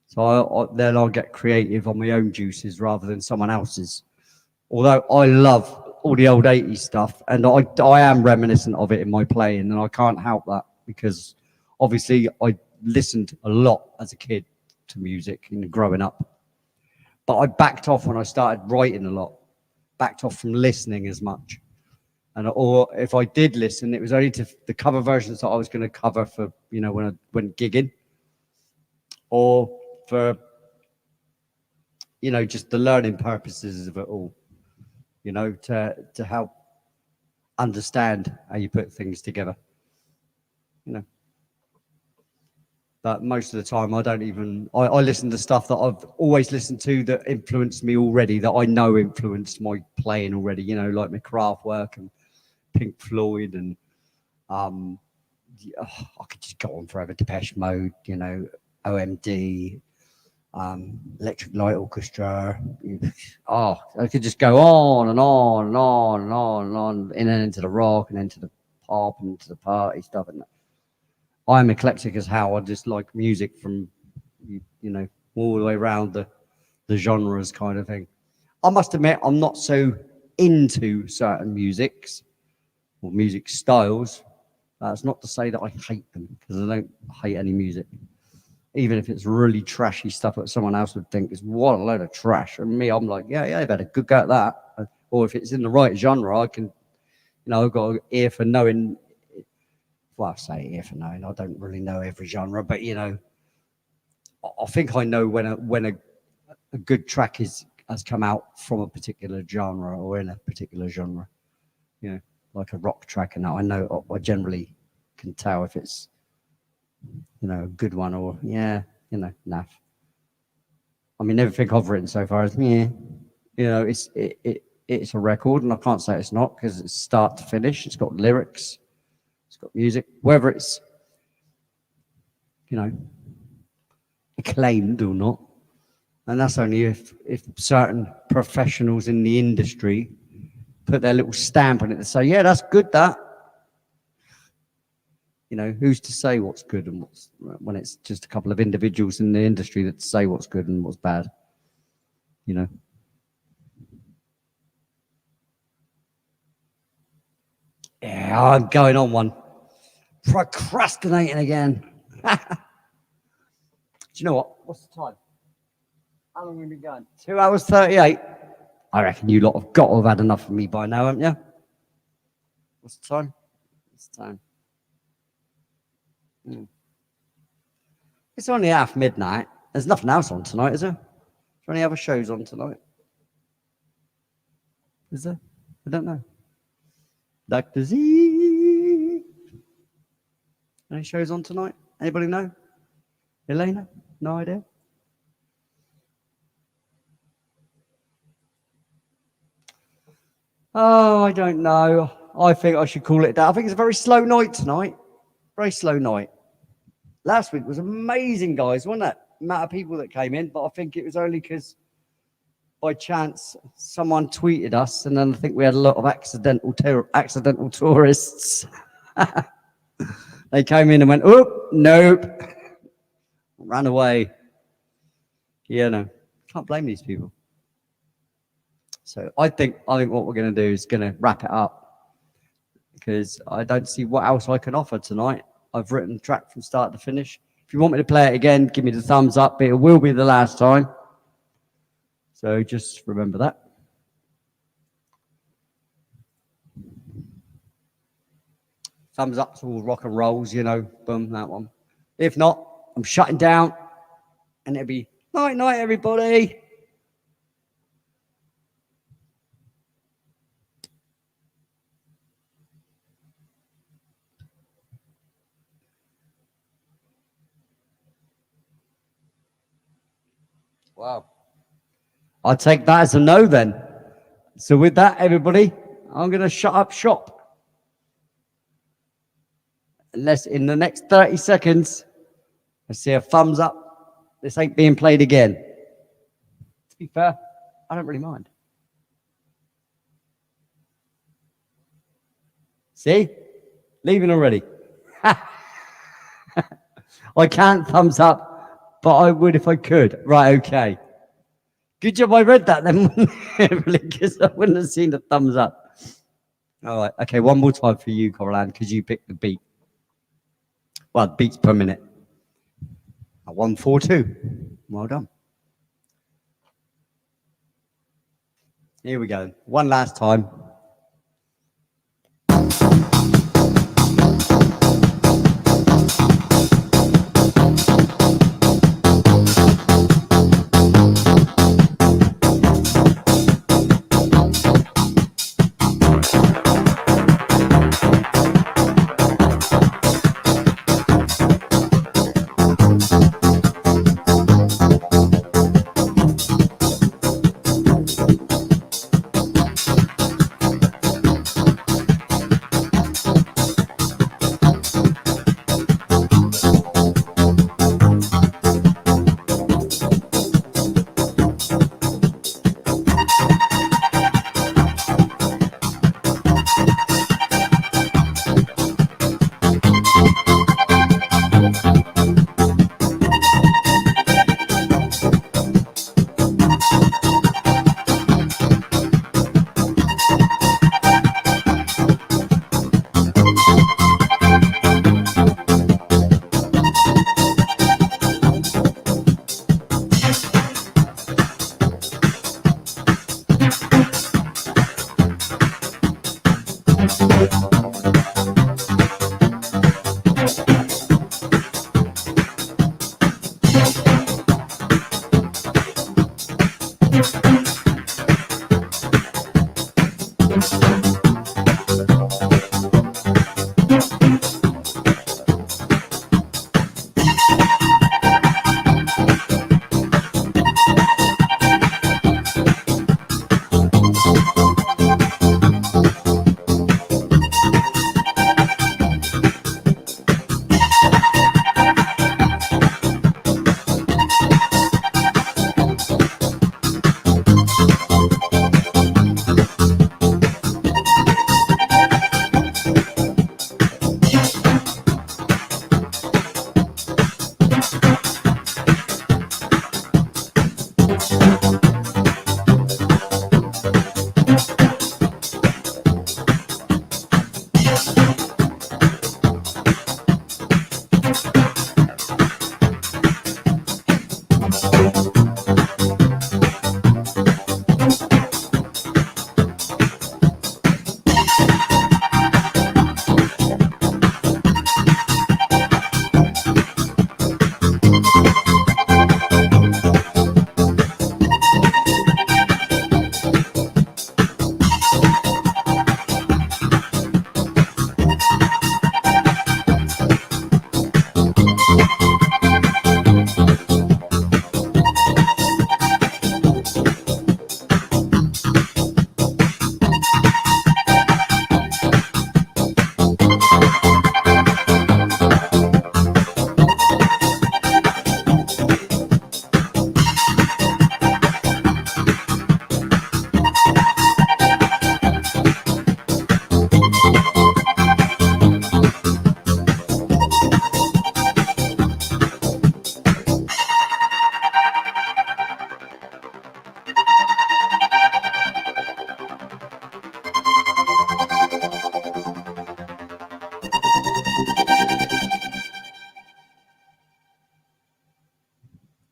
So then I'll get creative on my own juices rather than someone else's. Although I love all the old 80s stuff, and I am reminiscent of it in my playing, and I can't help that because obviously I listened a lot as a kid to music and growing up. But I backed off when I started writing a lot, backed off from listening as much. Or if I did listen, it was only to the cover versions that I was going to cover for, when I went gigging, or for, just the learning purposes of it all, to help understand how you put things together, But most of the time, I listen to stuff that I've always listened to that influenced me already, that I know influenced my playing already, you know, like my craft work and Pink Floyd and I could just go on forever. Depeche Mode, you know, OMD, Electric Light Orchestra. Oh, I could just go on and on and on and on and on, in and into the rock and into the pop and into the party stuff. And I'm eclectic as how I just like music from, you know, all the way around the genres kind of thing. I must admit, I'm not so into certain musics or music styles. That's not to say that I hate them, because I don't hate any music. Even if it's really trashy stuff that someone else would think is what a load of trash. And me, I'm like, yeah, they've had a good go at that. Or if it's in the right genre, I can, you know, I've got an ear for knowing. Well, I say ear for knowing. I don't really know every genre, but you know, I think I know when a good track has come out from a particular genre or in a particular genre. You know, like a rock track, and I know I generally can tell if it's, you know, a good one or you know, naff. I mean, everything I've written so far is you know, it's a record, and I can't say it's not, because it's start to finish. It's got lyrics, it's got music, whether it's, you know, acclaimed or not. And that's only if certain professionals in the industry put their little stamp on it and say, yeah, that's good, that. You know, who's to say what's good and what's, when it's just a couple of individuals in the industry that say what's good and what's bad, you know. Yeah, I'm going on one. Procrastinating again. Do you know what? What's the time? How long have we been going? 2 hours 38. I reckon you lot have got to have had enough of me by now, haven't you? What's the time? What's the time? It's only half midnight. There's nothing else on tonight, is there? Is there any other shows on tonight? Is there? I don't know. Dr. Z. Any shows on tonight? Anybody know? Elena? No idea. Oh, I don't know. I think I should call it that. I think it's a very slow night tonight. Very slow night. Last week was amazing, guys, wasn't it? Amount of people that came in, but I think it was only because by chance someone tweeted us, and then I think we had a lot of accidental tourists. They came in and went, oh, nope, ran away. Yeah, no, can't blame these people. So I think what we're going to do is going to wrap it up, because I don't see what else I can offer tonight. I've written the track from start to finish. If you want me to play it again, give me the thumbs up. But it will be the last time. So just remember that. Thumbs up to all rock and rolls, you know, boom, that one. If not, I'm shutting down, and it'll be night, night, everybody. Wow. I'll take that as a no then. So with that, everybody, I'm going to shut up shop. Unless in the next 30 seconds, I see a thumbs up. This ain't being played again. To be fair, I don't really mind. See? Leaving already. I can't thumbs up, but I would if I could. Right, okay. Good job I read that then, because I wouldn't have seen the thumbs up. All right, okay, one more time for you, Coraline, because you picked the beat. Well, beats per minute. 142. Well done. Here we go. One last time.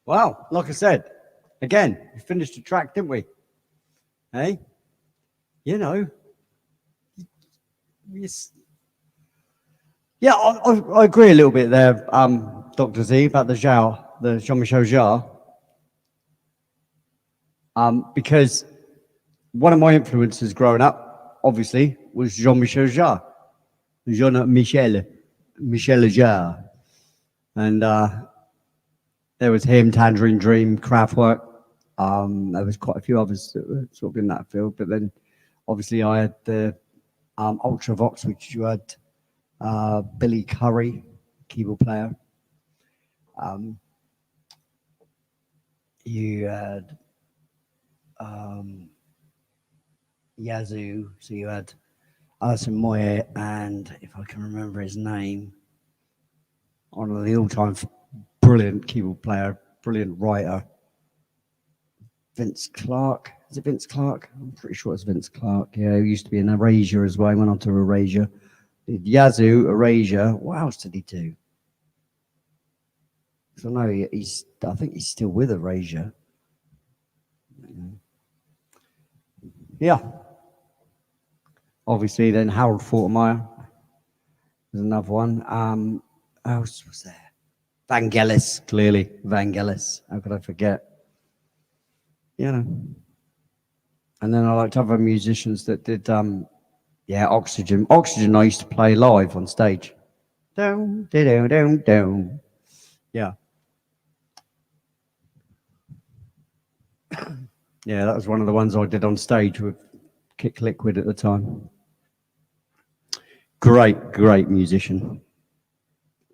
Wow, like I said, again, we finished the track, didn't we? Hey, you know, yeah, I agree a little bit there, Dr. Z, about the Jean-Michel Jarre, because one of my influences growing up, obviously, was Jean-Michel Jarre, Michel Jarre, and there was him, Tangerine Dream, Kraftwerk. There was quite a few others that were sort of in that field, but then obviously I had the Ultravox, which you had Billy Currie, keyboard player. You had Yazoo, so you had Alison Moyer, and if I can remember his name, one of the all-time brilliant keyboard player, brilliant writer, Vince Clarke. Is it Vince Clarke? I'm pretty sure it's Vince Clarke. Yeah, he used to be in Erasure as well. He went on to Erasure. Did Yazoo, Erasure. What else did he do? Because I know I think he's still with Erasure. Yeah. Obviously, then Harold Faltermeyer was another one. Who else was there? Vangelis, clearly. Vangelis. How could I forget? You know. And then I liked other musicians that did, Oxygen. Oxygen I used to play live on stage. Down, down, down, down. Yeah. Yeah, that was one of the ones I did on stage with Kick Liquid at the time. Great musician.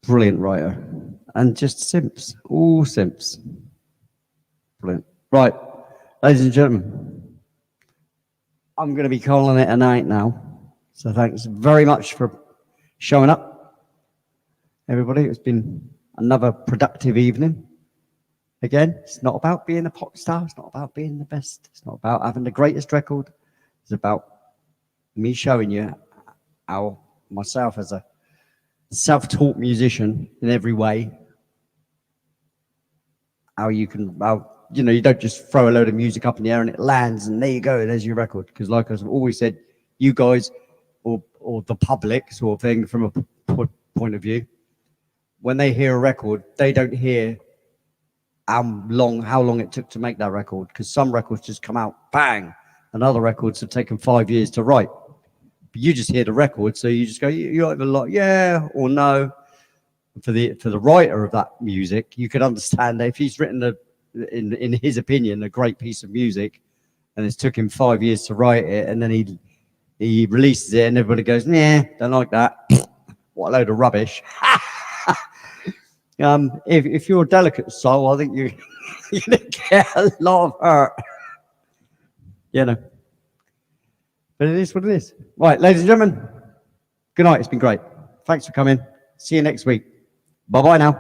Brilliant writer. And just simps. All simps. Brilliant. Right, ladies and gentlemen, I'm going to be calling it a night now. So thanks very much for showing up, everybody. It's been another productive evening. Again, it's not about being a pop star. It's not about being the best. It's not about having the greatest record. It's about me showing you how myself as a self-taught musician in every way, how you don't just throw a load of music up in the air and it lands and there you go, there's your record. Because like I've always said, you guys, or or the public sort of thing from a point of view. When they hear a record, they don't hear how long it took to make that record, because some records just come out bang, and other records have taken 5 years to write. But you just hear the record, so you just go, you're either like yeah or no. For the writer of that music, you could understand that if he's written in his opinion, a great piece of music, and it's took him 5 years to write it, and then he releases it, and everybody goes, nah, don't like that. What a load of rubbish. If you're a delicate soul, I think you're gonna get a lot of hurt. You know. But it is what it is. Right, ladies and gentlemen, good night. It's been great. Thanks for coming. See you next week. Bye-bye now.